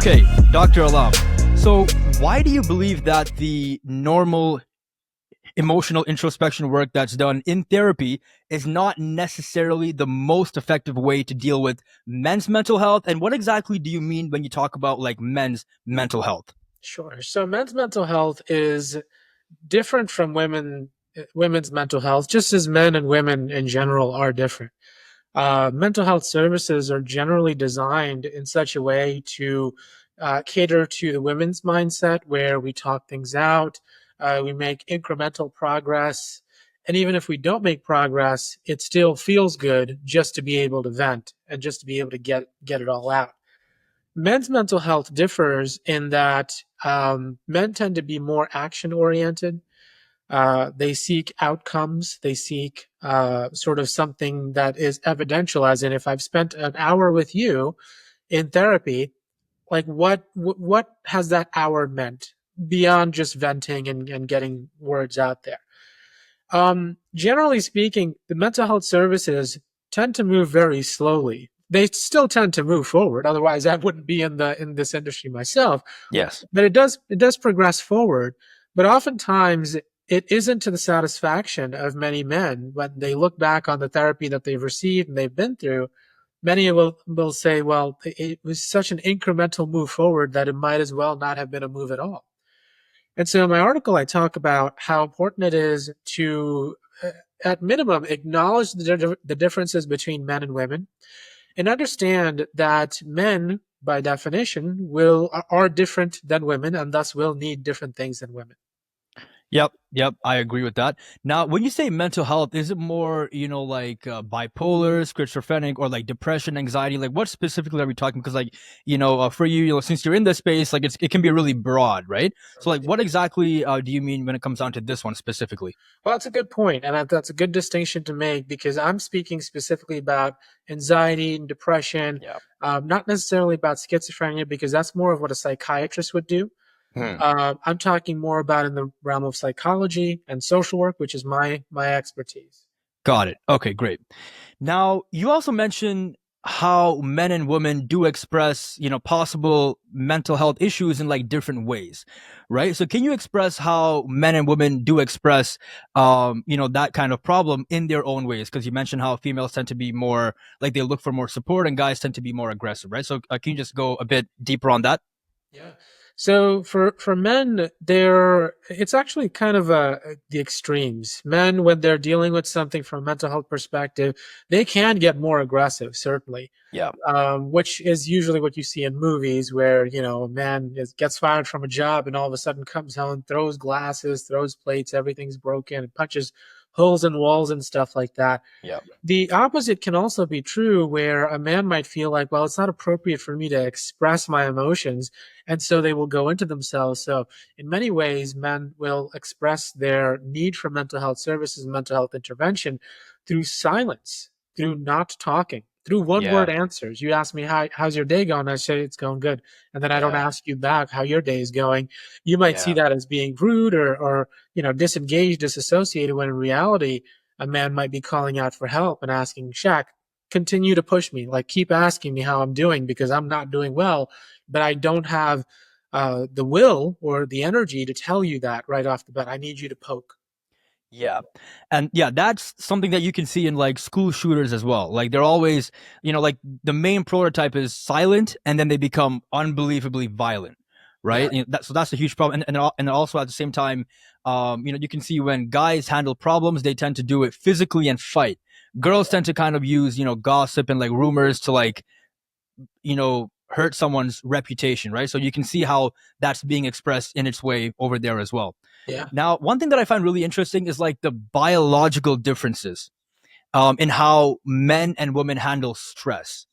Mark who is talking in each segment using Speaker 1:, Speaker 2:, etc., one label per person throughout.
Speaker 1: Okay, Dr. Alam. So, why do you believe that the normal emotional introspection work that's done in therapy is not necessarily the most effective way to deal with men's mental health? And what exactly do you mean when you talk about like men's mental health?
Speaker 2: Sure. So men's mental health is different from women's mental health, just as men and women in general are different. Mental health services are generally designed in such a way to cater to the women's mindset, where we talk things out, we make incremental progress, and even if we don't make progress, it still feels good just to be able to vent and just to be able to get it all out. Men's mental health differs in that men tend to be more action oriented. They seek outcomes. They seek sort of something that is evidential, as in, if I've spent an hour with you in therapy, like what has that hour meant beyond just venting and getting words out there? Generally speaking, the mental health services tend to move very slowly. They still tend to move forward. Otherwise, I wouldn't be in this industry myself.
Speaker 1: Yes.
Speaker 2: But it does progress forward. But oftentimes, it isn't to the satisfaction of many men when they look back on the therapy that they've received and they've been through. Many will say, "Well, it was such an incremental move forward that it might as well not have been a move at all." And so in my article, I talk about how important it is to, at minimum, acknowledge the differences between men and women, and understand that men, by definition, are different than women, and thus will need different things than women.
Speaker 1: Yep, I agree with that. Now, when you say mental health, is it more, like bipolar, schizophrenic, or like depression, anxiety? Like, what specifically are we talking? Because, like, for you, since you're in this space, like, it can be really broad, right? So, like, what exactly do you mean when it comes down to this one specifically?
Speaker 2: Well, that's a good point, and that's a good distinction to make, because I'm speaking specifically about anxiety and depression,
Speaker 1: Yeah.
Speaker 2: not necessarily about schizophrenia, because that's more of what a psychiatrist would do.
Speaker 1: Hmm.
Speaker 2: I'm talking more about in the realm of psychology and social work, which is my expertise.
Speaker 1: Got it. Okay, great. Now, you also mentioned how men and women do express, possible mental health issues in like different ways, right? So can you express how men and women do express, that kind of problem in their own ways? Because you mentioned how females tend to be more like they look for more support and guys tend to be more aggressive, right? So can you just go a bit deeper on that?
Speaker 2: Yeah. So for men, it's actually kind of the extremes. Men, when they're dealing with something from a mental health perspective, they can get more aggressive, certainly,
Speaker 1: Yeah.
Speaker 2: which is usually what you see in movies, where a man gets fired from a job and all of a sudden comes home, throws glasses, throws plates, everything's broken, and punches holes in walls and stuff like that.
Speaker 1: Yeah.
Speaker 2: The opposite can also be true, where a man might feel like, well, it's not appropriate for me to express my emotions. And so they will go into themselves. So, in many ways, men will express their need for mental health services and mental health intervention through silence, through not talking, through one
Speaker 1: Yeah.
Speaker 2: word answers. You ask me, how's your day going? I say, it's going good. And then I don't
Speaker 1: Yeah.
Speaker 2: ask you back how your day is going. You might see
Speaker 1: Yeah.
Speaker 2: that as being rude or disengaged, disassociated, when in reality, a man might be calling out for help and asking, Shaq, continue to push me. Like, keep asking me how I'm doing, because I'm not doing well, but I don't have the will or the energy to tell you that right off the bat. I need you to poke.
Speaker 1: Yeah. And yeah, that's something that you can see in like school shooters as well. Like they're always, like the main prototype is silent and then they become unbelievably violent,
Speaker 2: Yeah.
Speaker 1: right? So that's a huge problem. And also at the same time, you can see when guys handle problems, they tend to do it physically and fight. Girls tend to kind of use, gossip and like rumors to like, hurt someone's reputation, right? So you can see how that's being expressed in its way over there as well.
Speaker 2: Yeah.
Speaker 1: Now, one thing that I find really interesting is like the biological differences in how men and women handle stress,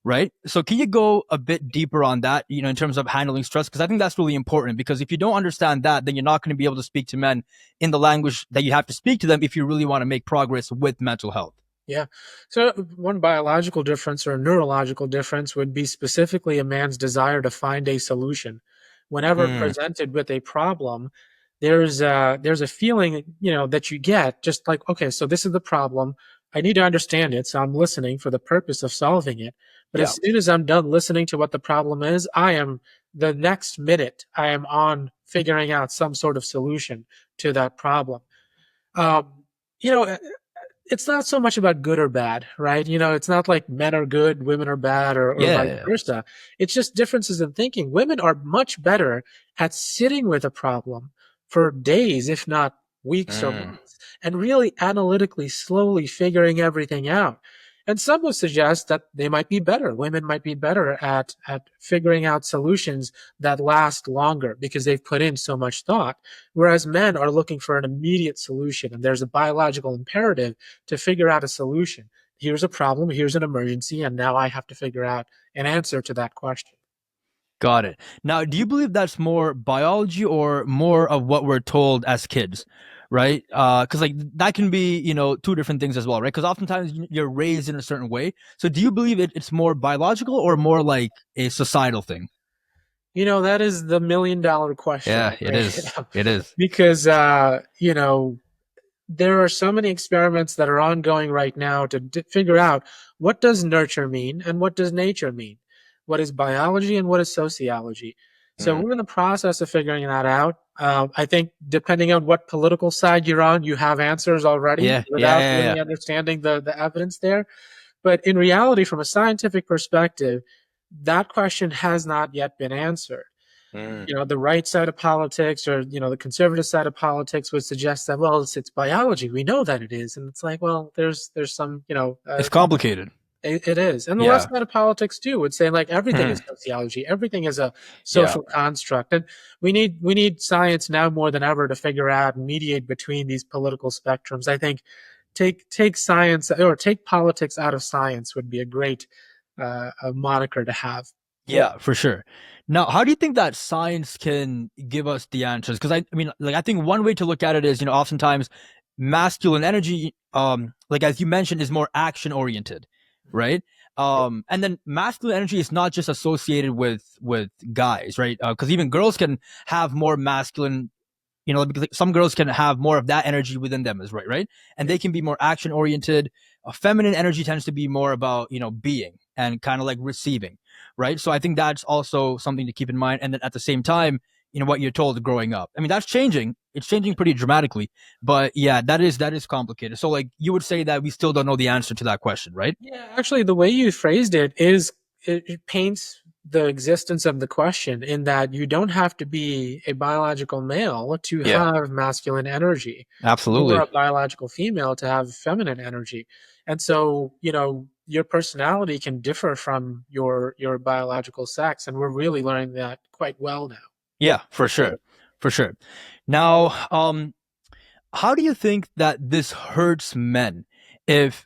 Speaker 1: right? So can you go a bit deeper on that, in terms of handling stress? Because I think that's really important, because if you don't understand that, then you're not going to be able to speak to men in the language that you have to speak to them if you really want to make progress with mental health.
Speaker 2: Yeah. So one biological difference or neurological difference would be specifically a man's desire to find a solution. Whenever
Speaker 1: Mm,
Speaker 2: presented with a problem, there's a feeling, that you get, just like, okay, so this is the problem. I need to understand it, so I'm listening for the purpose of solving it. But
Speaker 1: Yeah.
Speaker 2: as soon as I'm done listening to what the problem is, the next minute, I am on figuring out some sort of solution to that problem. Um, you know, it's not so much about good or bad, right? It's not like men are good, women are bad, or
Speaker 1: Yeah.
Speaker 2: vice
Speaker 1: Yeah.
Speaker 2: versa. It's just differences in thinking. Women are much better at sitting with a problem for days, if not weeks or
Speaker 1: Mm.
Speaker 2: months, and really analytically, slowly figuring everything out. And some would suggest that they might be better. Women might be better at figuring out solutions that last longer because they've put in so much thought. Whereas men are looking for an immediate solution, and there's a biological imperative to figure out a solution. Here's a problem, here's an emergency, and now I have to figure out an answer to that question.
Speaker 1: Got it. Now, do you believe that's more biology or more of what we're told as kids, right? Because like that can be, two different things as well, right? Because oftentimes you're raised in a certain way. So, do you believe it's more biological or more like a societal thing?
Speaker 2: That is the $1,000,000 question,
Speaker 1: Yeah, it
Speaker 2: right?
Speaker 1: is. It is.
Speaker 2: Because, there are so many experiments that are ongoing right now to figure out what does nurture mean and what does nature mean, what is biology and what is sociology. So
Speaker 1: Mm.
Speaker 2: we're in the process of figuring that out. I think depending on what political side you're on, you have answers already
Speaker 1: Yeah, yeah,
Speaker 2: without
Speaker 1: yeah, yeah.
Speaker 2: really understanding the evidence there. But in reality, from a scientific perspective, that question has not yet been answered.
Speaker 1: Mm.
Speaker 2: The right side of politics, or the conservative side of politics, would suggest that, well, it's biology, we know that it is. And it's like, well, there's some,
Speaker 1: It's complicated.
Speaker 2: it is. And the left
Speaker 1: Yeah.
Speaker 2: side of politics too would say, like, everything is
Speaker 1: Mhm.
Speaker 2: sociology, everything is a
Speaker 1: Yeah.
Speaker 2: social construct. And we need science now more than ever to figure out and mediate between these political spectrums. I think take science, or take politics out of science, would be a great a moniker to have.
Speaker 1: Yeah, for sure. Now, how do you think that science can give us the answers? Because I mean, like, I think one way to look at it is, oftentimes masculine energy, like as you mentioned, is more action oriented, right? And then masculine energy is not just associated with guys, right? Because even girls can have more masculine, because like, some girls can have more of that energy within them, is right, and
Speaker 2: Yeah.
Speaker 1: they can be more action oriented. Feminine energy tends to be more about being and kind of like receiving, right? So I think that's also something to keep in mind. And then at the same time, what you're told growing up. I mean, that's changing. It's changing pretty dramatically, but yeah, that is complicated. So like you would say that we still don't know the answer to that question, right?
Speaker 2: Yeah, actually, the way you phrased it paints the existence of the question, in that you don't have to be a biological male to
Speaker 1: Yeah,
Speaker 2: have masculine energy, or
Speaker 1: absolutely.
Speaker 2: a biological female to have feminine energy. And so, your personality can differ from your biological sex, and we're really learning that quite well now.
Speaker 1: Yeah, for sure, for sure. Now, how do you think that this hurts men if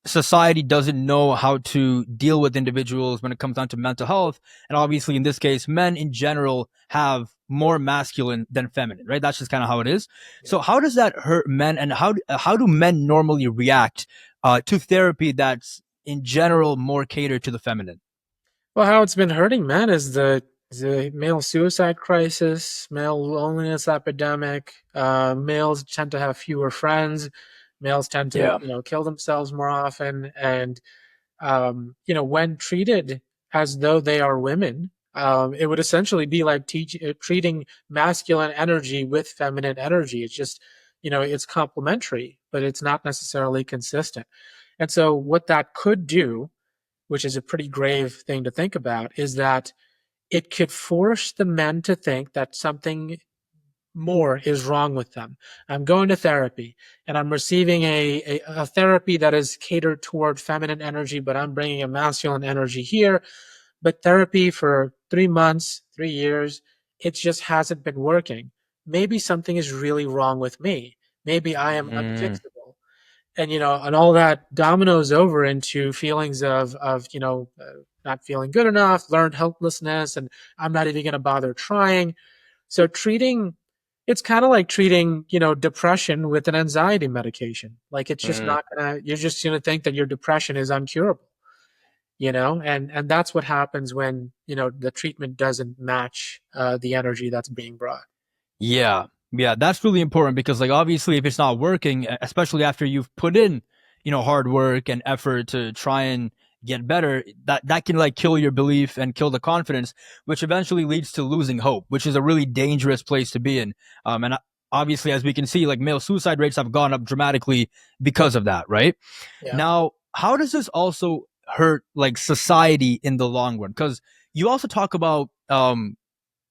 Speaker 1: society doesn't know how to deal with individuals when it comes down to mental health? And obviously in this case, men in general have more masculine than feminine, right? That's just kind of how it is.
Speaker 2: Yeah.
Speaker 1: So how does that hurt men, and how do men normally react to therapy that's in general more catered to the feminine?
Speaker 2: Well, how it's been hurting men is the male suicide crisis, male loneliness epidemic. Males tend to have fewer friends. Males tend to,
Speaker 1: Yeah.
Speaker 2: kill themselves more often. And when treated as though they are women, it would essentially be like treating masculine energy with feminine energy. It's just, it's complementary, but it's not necessarily consistent. And so, what that could do, which is a pretty grave thing to think about, is that it could force the men to think that something more is wrong with them. I'm going to therapy, and I'm receiving a therapy that is catered toward feminine energy, but I'm bringing a masculine energy here. But therapy for 3 months, 3 years, it just hasn't been working. Maybe something is really wrong with me. Maybe I am
Speaker 1: Mm,
Speaker 2: unfixable. And all that dominoes over into feelings of not feeling good enough, learned helplessness, and I'm not even going to bother trying. So it's kind of like treating, depression with an anxiety medication. Like, it's just
Speaker 1: mm.
Speaker 2: not gonna, you're just gonna think that your depression is uncurable, and that's what happens when, the treatment doesn't match the energy that's being brought.
Speaker 1: Yeah. Yeah, that's really important because like obviously if it's not working, especially after you've put in, hard work and effort to try and get better, that can like kill your belief and kill the confidence, which eventually leads to losing hope, which is a really dangerous place to be in. And obviously, as we can see, like male suicide rates have gone up dramatically because of that, right?
Speaker 2: Yeah.
Speaker 1: Now, how does this also hurt like society in the long run? Because you also talk about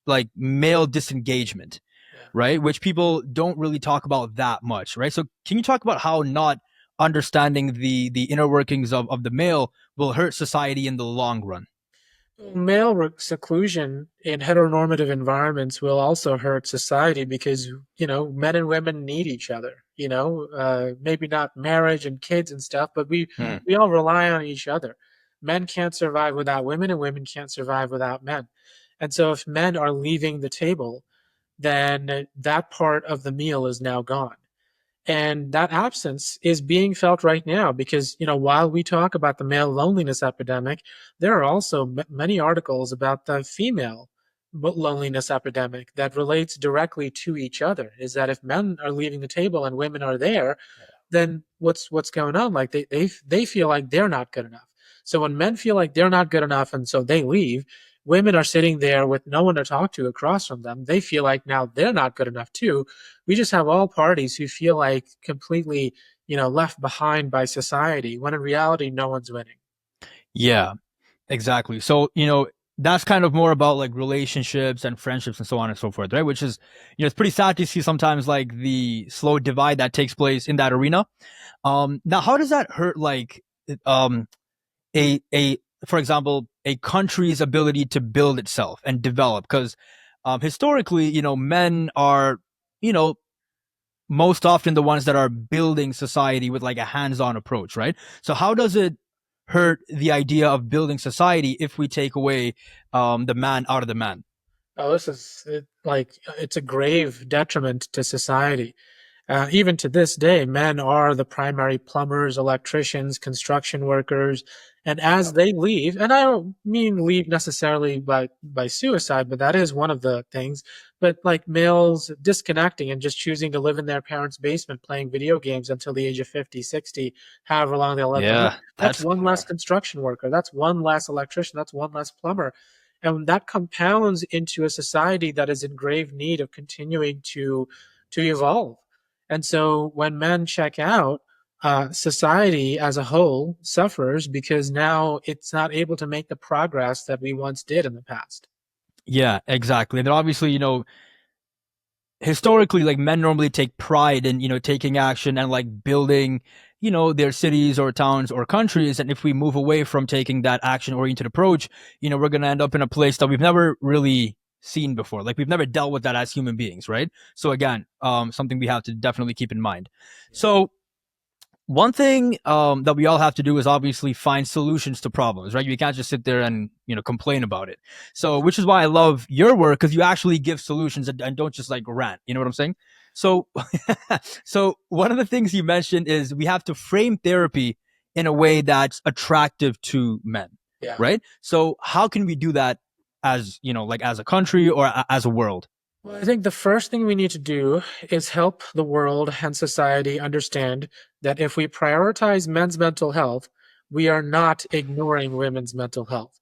Speaker 1: like male disengagement,
Speaker 2: Yeah.
Speaker 1: right? Which people don't really talk about that much, right? So can you talk about how not understanding the inner workings of the male will hurt society in the long run?
Speaker 2: Male seclusion in heteronormative environments will also hurt society because, men and women need each other, maybe not marriage and kids and stuff, but we,
Speaker 1: Hmm.
Speaker 2: we all rely on each other. Men can't survive without women and women can't survive without men. And so if men are leaving the table, then that part of the meal is now gone. And that absence is being felt right now because, while we talk about the male loneliness epidemic, there are also many articles about the female loneliness epidemic that relates directly to each other. Is that if men are leaving the table and women are there, then what's going on? Like they feel like they're not good enough. So when men feel like they're not good enough and so they leave, women are sitting there with no one to talk to across from them. They feel like now they're not good enough too. We just have all parties who feel like completely, left behind by society when in reality no one's winning.
Speaker 1: Yeah, exactly. So, that's kind of more about like relationships and friendships and so on and so forth, right? Which is, it's pretty sad to see sometimes like the slow divide that takes place in that arena. Now how does that hurt like um a for example, a country's ability to build itself and develop? Because historically, men are, you know, most often the ones that are building society with like a hands-on approach, right? So how does it hurt the idea of building society if we take away the man out of the man?
Speaker 2: Oh, this is like it's a grave detriment to society. Even to this day, men are the primary plumbers, electricians, construction workers, and as
Speaker 1: Yep.
Speaker 2: they leave, and I don't mean leave necessarily by suicide, but that is one of the things. But like males disconnecting and just choosing to live in their parents' basement playing video games until the age of 50, 60, however long they'll live.
Speaker 1: Yeah,
Speaker 2: That's
Speaker 1: that's
Speaker 2: one less construction worker. That's one less electrician. That's one less plumber. And that compounds into a society that is in grave need of continuing to evolve. And so when men check out, society as a whole suffers because now it's not able to make the progress that we once did in the past.
Speaker 1: yeah, exactly. And then obviously, historically like men normally take pride in taking action and like building their cities or towns or countries, and if we move away from taking that action oriented approach, we're going to end up in a place that we've never really seen before, like we've never dealt with that as human beings, right? So again, something we have to definitely keep in mind.
Speaker 2: Yeah.
Speaker 1: So one thing that we all have to do is obviously find solutions to problems, right? You can't just sit there and complain about it. So, which is why I love your work, because you actually give solutions and don't just like rant. You know what I'm saying? So, so one of the things you mentioned is we have to frame therapy in a way that's attractive to men,
Speaker 2: Yeah.
Speaker 1: right? So, how can we do that as like as a country or as a world?
Speaker 2: Well, I think the first thing we need to do is help the world and society understand that if we prioritize men's mental health, we are not ignoring women's mental health.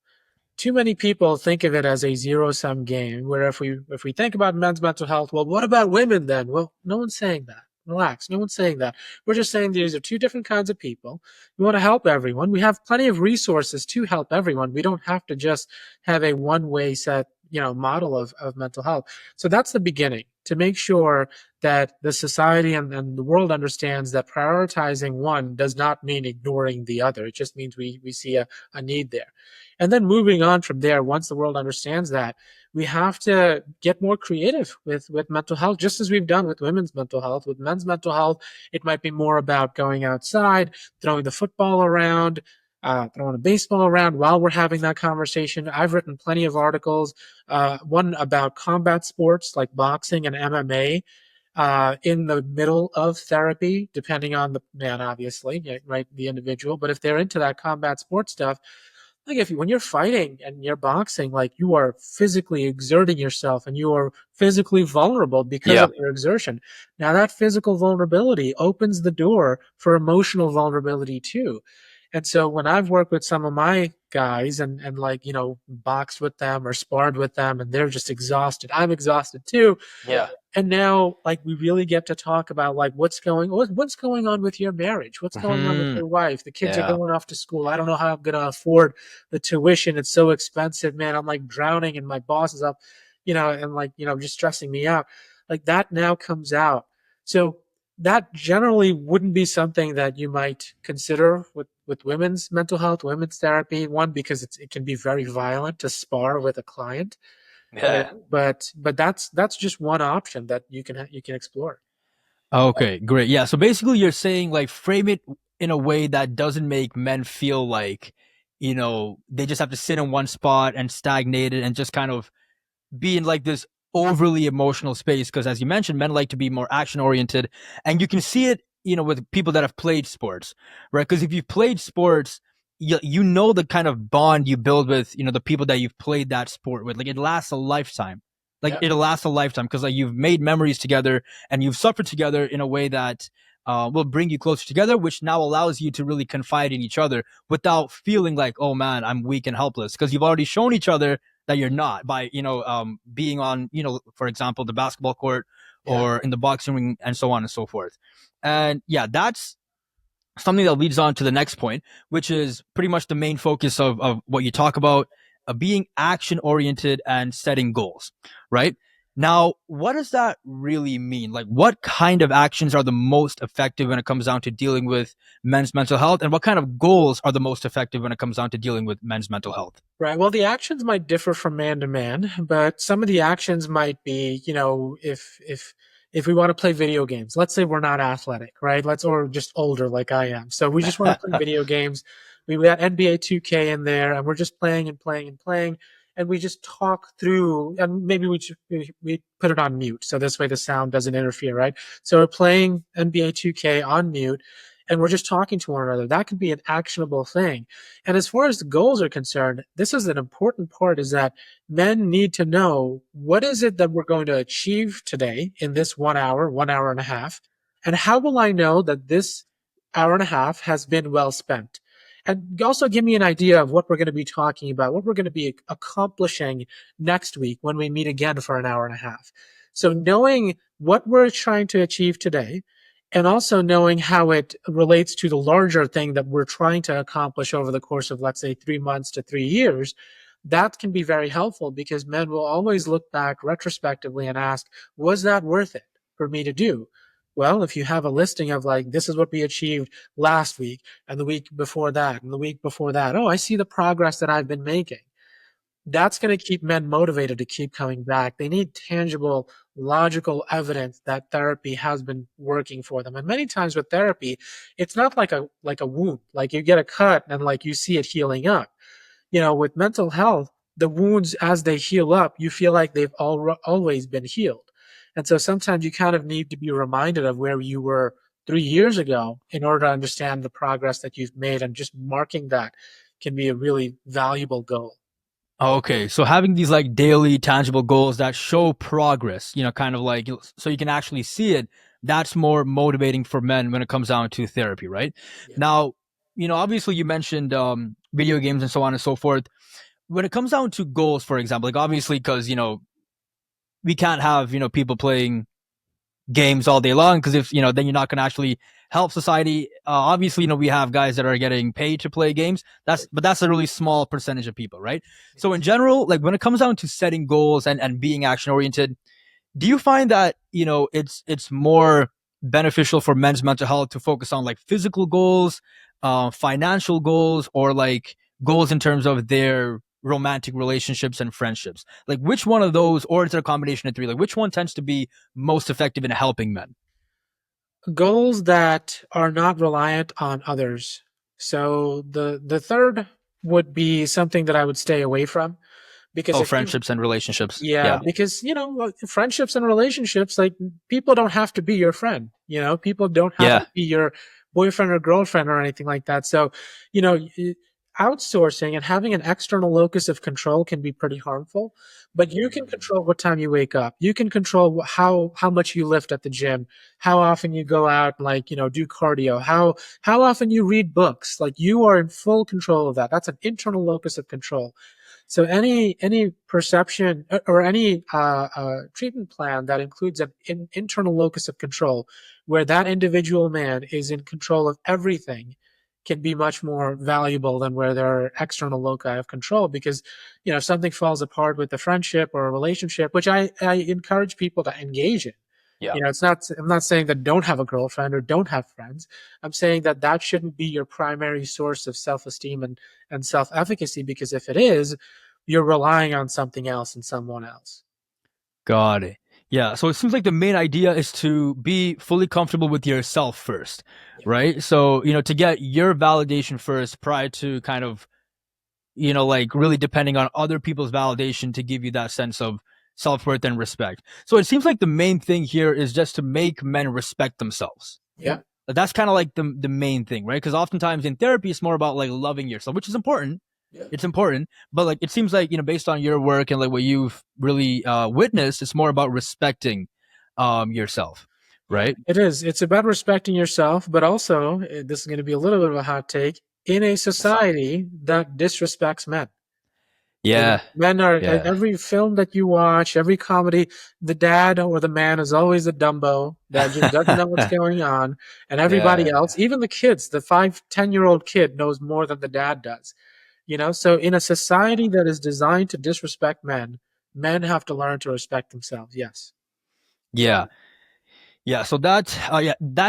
Speaker 2: Too many people think of it as a zero sum game where if we think about men's mental health, well, what about women then? Well, no one's saying that. Relax, no one's saying that. We're just saying these are two different kinds of people. We want to help everyone. We have plenty of resources to help everyone. We don't have to just have a one way set, model of mental health. So that's the beginning, to make sure that the society and the world understands that prioritizing one does not mean ignoring the other. It just means we see a need there. And then moving on from there, once the world understands that, we have to get more creative with mental health, just as we've done with women's mental health. With men's mental health, it might be more about going outside, throwing the football around, throwing a baseball around while we're having that conversation. I've written plenty of articles, one about combat sports like boxing and MMA. In the middle of therapy, depending on the man, obviously, yeah, right, the individual. But if they're into that combat sports stuff, like if when you're fighting and you're boxing, like you are physically exerting yourself and you are physically vulnerable because
Speaker 1: Yeah.
Speaker 2: of your exertion. Now that physical vulnerability opens the door for emotional vulnerability too. And so when I've worked with some of my guys and like, boxed with them or sparred with them and they're just exhausted, I'm exhausted too.
Speaker 1: Yeah.
Speaker 2: And now like we really get to talk about like what's going on with your marriage, what's going on with
Speaker 1: Hmm.
Speaker 2: your wife, the kids are
Speaker 1: Yeah.
Speaker 2: going off to school, I don't know how I'm going to afford the tuition, it's so expensive, man, I'm like drowning and my boss is up, and like, just stressing me out. Like that now comes out. So that generally wouldn't be something that you might consider with women's mental health, women's therapy. One, because it can be very violent to spar with a client, but
Speaker 1: Yeah.
Speaker 2: but that's just one option that you can explore.
Speaker 1: Okay, great. Yeah. So basically, you're saying like frame it in a way that doesn't make men feel like, they just have to sit in one spot and stagnate it and just kind of be in like this overly emotional space. Because as you mentioned, men like to be more action oriented, and you can see it, with people that have played sports, right? Because if you've played sports, you know the kind of bond you build with, the people that you've played that sport with. Like it lasts a lifetime. Like
Speaker 2: Yeah,
Speaker 1: it'll last a lifetime because like you've made memories together and you've suffered together in a way that will bring you closer together, which now allows you to really confide in each other without feeling like, oh man, I'm weak and helpless, because you've already shown each other that you're not by being on, for example, the basketball court
Speaker 2: yeah.
Speaker 1: or in the boxing ring and so on and so forth. And yeah, that's something that leads on to the next point, which is pretty much the main focus of what you talk about, being action oriented and setting goals, right? Now, what does that really mean? Like, what kind of actions are the most effective when it comes down to dealing with men's mental health? And what kind of goals are the most effective when it comes down to dealing with men's mental health?
Speaker 2: Right. Well, the actions might differ from man to man, but some of the actions might be, if we want to play video games, let's say we're not athletic, right? Or just older like I am. So we just want to play video games. We got NBA 2K in there and we're just playing and playing and playing. And we just talk through, and maybe we put it on mute. So this way the sound doesn't interfere, right? So we're playing NBA 2K on mute and we're just talking to one another. That could be an actionable thing. And as far as the goals are concerned, this is an important part, is that men need to know what is it that we're going to achieve today in this 1 hour, 1 hour and a half, and how will I know that this hour and a half has been well spent? And also give me an idea of what we're going to be talking about, what we're going to be accomplishing next week when we meet again for an hour and a half. So knowing what we're trying to achieve today and also knowing how it relates to the larger thing that we're trying to accomplish over the course of, let's say, 3 months to 3 years, that can be very helpful because men will always look back retrospectively and ask, was that worth it for me to do? Well, if you have a listing of like, this is what we achieved last week and the week before that and the week before that, oh, I see the progress that I've been making. That's going to keep men motivated to keep coming back. They need tangible, logical evidence that therapy has been working for them. And many times with therapy, it's not like a wound. Like you get a cut and like you see it healing up. With mental health, the wounds as they heal up, you feel like they've always been healed. And so sometimes you kind of need to be reminded of where you were 3 years ago in order to understand the progress that you've made. And just marking that can be a really valuable goal.
Speaker 1: Okay, so having these like daily tangible goals that show progress, kind of like so you can actually see it, that's more motivating for men when it comes down to therapy, right?
Speaker 2: Yeah.
Speaker 1: Now, obviously you mentioned video games and so on and so forth. When it comes down to goals, for example, like obviously because, we can't have, people playing games all day long, because if then you're not going to actually help society. Obviously, we have guys that are getting paid to play games. That's a really small percentage of people, right? So in general, like when it comes down to setting goals and being action oriented, do you find that it's more beneficial for men's mental health to focus on like physical goals, financial goals, or like goals in terms of their romantic relationships and friendships? Like which one of those, or is it a combination of three? Like which one tends to be most effective in helping men?
Speaker 2: Goals that are not reliant on others. So the third would be something that I would stay away from because
Speaker 1: Oh,
Speaker 2: if you
Speaker 1: friendships and relationships.
Speaker 2: yeah,
Speaker 1: Yeah.
Speaker 2: because friendships and relationships, like people don't have to be your friend. People don't have to
Speaker 1: Yeah.
Speaker 2: be your boyfriend or girlfriend or anything like that. So, you know, outsourcing and having an external locus of control can be pretty harmful, but you can
Speaker 1: Mm.
Speaker 2: control what time you wake up. You can control how much you lift at the gym, how often you go out and, like, do cardio, how often you read books. Like, you are in full control of that. That's an internal locus of control. So any perception or any treatment plan that includes an internal locus of control, where that individual man is in control of everything, can be much more valuable than where there are external loci of control. Because if something falls apart with a friendship or a relationship, which I encourage people to engage in.
Speaker 1: Yeah.
Speaker 2: It's not. I'm not saying that don't have a girlfriend or don't have friends. I'm saying that that shouldn't be your primary source of self-esteem and self-efficacy, because if it is, you're relying on something else and someone else.
Speaker 1: Got it. Yeah. So it seems like the main idea is to be fully comfortable with yourself first,
Speaker 2: Yeah.
Speaker 1: right? So, to get your validation first prior to kind of, like really depending on other people's validation to give you that sense of self worth and respect. So it seems like the main thing here is just to make men respect themselves.
Speaker 2: Yeah.
Speaker 1: That's kind of like the main thing, right? Because oftentimes in therapy, it's more about like loving yourself, which is important.
Speaker 2: Yeah.
Speaker 1: It's important, but like it seems like based on your work and like what you've really witnessed, it's more about respecting yourself,
Speaker 2: Yeah,
Speaker 1: right?
Speaker 2: it is. It's about respecting yourself, but also, this is going to be a little bit of a hot take, in a society that disrespects men.
Speaker 1: Yeah,
Speaker 2: Men are,
Speaker 1: yeah,
Speaker 2: every film that you watch, every comedy, the dad or the man is always a Dumbo that just doesn't know what's going on. And everybody else,
Speaker 1: yeah,
Speaker 2: even the kids, the 5, 10-year-old kid knows more than the dad does. So in a society that is designed to disrespect men, men have to learn to respect themselves. Yes.
Speaker 1: yeah. Yeah, so that's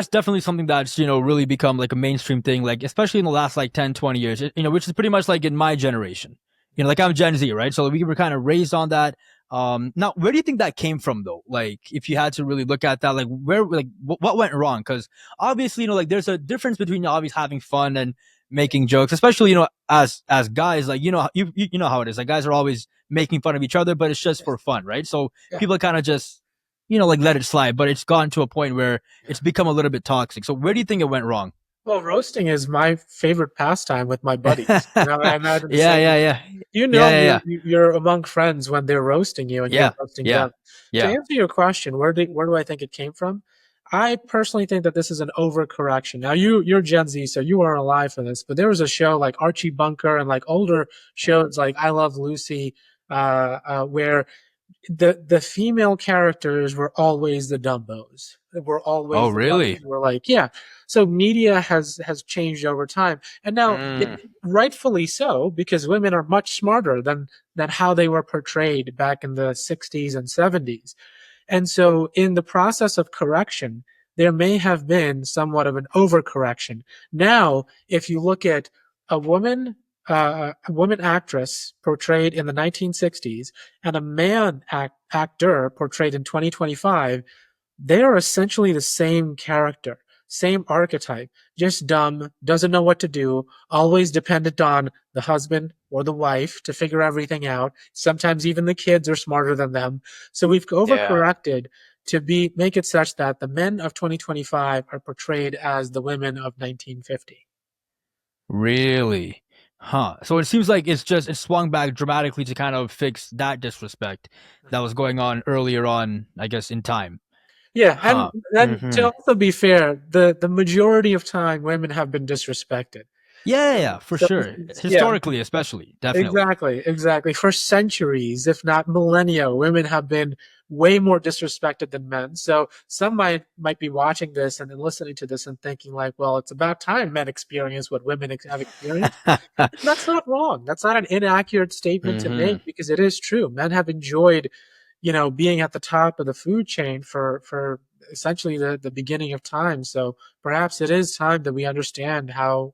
Speaker 1: definitely something that's, really become like a mainstream thing, like especially in the last like 10, 20 years, which is pretty much like in my generation. Like I'm Gen Z, right? So we were kind of raised on that. Now where do you think that came from though? Like if you had to really look at that, like where, like what went wrong? Because obviously, like there's a difference between obviously having fun and making jokes, especially, as guys, like, you know how it is. Like guys are always making fun of each other, but it's just for fun, right? So
Speaker 2: Yeah.
Speaker 1: people kind of just like let it slide, but it's gotten to a point where it's become a little bit toxic. So where do you think it went wrong?
Speaker 2: Well, roasting is my favorite pastime with my buddies. I imagine the
Speaker 1: Yeah,
Speaker 2: same
Speaker 1: yeah,
Speaker 2: with you.
Speaker 1: yeah,
Speaker 2: You
Speaker 1: yeah,
Speaker 2: know,
Speaker 1: yeah, yeah,
Speaker 2: you're among friends when they're roasting you and you're
Speaker 1: yeah,
Speaker 2: roasting
Speaker 1: yeah,
Speaker 2: them. To
Speaker 1: yeah.
Speaker 2: answer your question, where do I think it came from? I personally think that this is an overcorrection. Now, you're Gen Z, so you aren't alive for this, but there was a show like Archie Bunker and like older shows like I Love Lucy, where the female characters were always the dumbos. Were
Speaker 1: Oh,
Speaker 2: always the ones
Speaker 1: really?
Speaker 2: who were like, yeah. So media has changed over time, and now
Speaker 1: Mm,
Speaker 2: rightfully so, because women are much smarter than how they were portrayed back in the 60s and 70s. And so, in the process of correction, there may have been somewhat of an overcorrection. Now, if you look at a woman actress portrayed in the 1960s and a man actor portrayed in 2025, they are essentially the same character, same archetype, just dumb, doesn't know what to do, always dependent on the husband or the wife to figure everything out. Sometimes even the kids are smarter than them. So we've
Speaker 1: yeah.
Speaker 2: overcorrected to make it such that the men of 2025 are portrayed as the women of 1950.
Speaker 1: Really? Huh. So it seems like it swung back dramatically to kind of fix that disrespect that was going on earlier on, I guess, in time.
Speaker 2: Yeah, and
Speaker 1: Huh.
Speaker 2: then to
Speaker 1: Mm-hmm.
Speaker 2: also be fair, the majority of time women have been disrespected.
Speaker 1: Yeah, yeah, yeah, for
Speaker 2: So this
Speaker 1: sure.
Speaker 2: is, yeah,
Speaker 1: Historically, especially, definitely.
Speaker 2: exactly, exactly. For centuries, if not millennia, women have been way more disrespected than men. So some might be watching this and then listening to this and thinking like, well, it's about time men experience what women have experienced. That's not wrong. That's not an inaccurate statement to
Speaker 1: Mm-hmm.
Speaker 2: make, because it is true. Men have enjoyed, being at the top of the food chain for essentially the beginning of time. So perhaps it is time that we understand how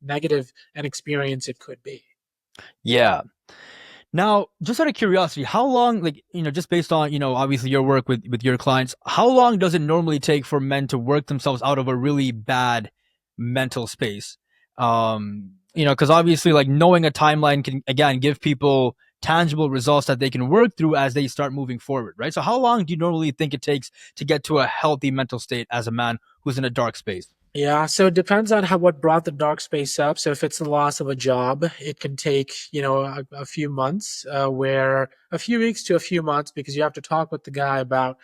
Speaker 2: negative an experience it could be.
Speaker 1: Yeah. Now, just out of curiosity, how long, like, just based on, obviously your work with your clients, how long does it normally take for men to work themselves out of a really bad mental space? Because obviously, like, knowing a timeline can, again, give people tangible results that they can work through as they start moving forward, right? So, how long do you normally think it takes to get to a healthy mental state as a man who's in a dark space?
Speaker 2: Yeah, so it depends on how what brought the dark space up. So if it's the loss of a job, it can take, a few months, where a few weeks to a few months, because you have to talk with the guy about,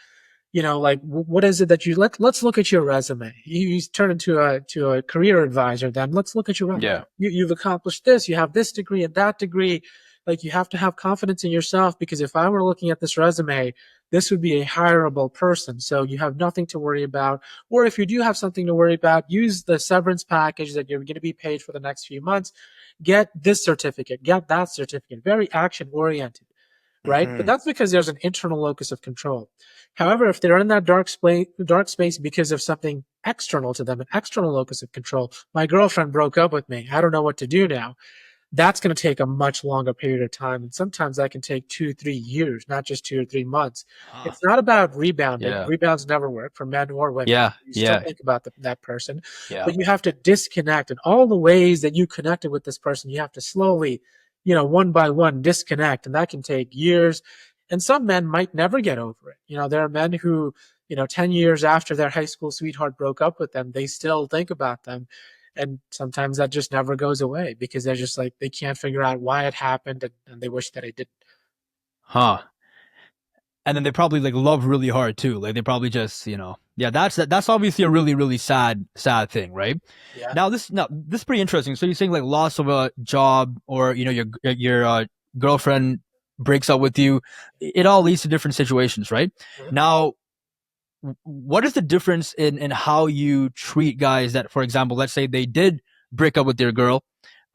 Speaker 2: like what is it that let's look at your resume. You turn into a career advisor. Then let's look at your
Speaker 1: Yeah.
Speaker 2: you've accomplished this. You have this degree and that degree. Like you have to have confidence in yourself, because if I were looking at this resume, this would be a hireable person. So you have nothing to worry about. Or if you do have something to worry about, use the severance package that you're going to be paid for the next few months. Get this certificate, get that certificate. Very action oriented, right? But
Speaker 1: Hmm.
Speaker 2: that's because there's an internal locus of control. However, if they're in that dark space because of something external to them, an external locus of control, my girlfriend broke up with me. I don't know what to do now. That's going to take a much longer period of time. And sometimes that can take 2, 3 years, not just 2 or 3 months.
Speaker 1: Huh.
Speaker 2: It's not about rebounding.
Speaker 1: Yeah.
Speaker 2: Rebounds never work for men or women.
Speaker 1: Yeah.
Speaker 2: You still
Speaker 1: Yeah.
Speaker 2: think about that person,
Speaker 1: Yeah.
Speaker 2: but you have to disconnect. And all the ways that you connected with this person, you have to slowly, one by one disconnect. And that can take years. And some men might never get over it. There are men who, 10 years after their high school sweetheart broke up with them, they still think about them, and sometimes that just never goes away because they're just like they can't figure out why it happened, and they wish that it didn't.
Speaker 1: Huh. And then they probably like love really hard too. Like they probably just, yeah, that's obviously a really, really sad thing, right?
Speaker 2: Yeah.
Speaker 1: Now this is pretty interesting. So you're saying like loss of a job, or your girlfriend breaks up with you. It all leads to different situations, right?
Speaker 2: Mhm.
Speaker 1: Now, what is the difference in how you treat guys that, for example, let's say they did break up with their girl?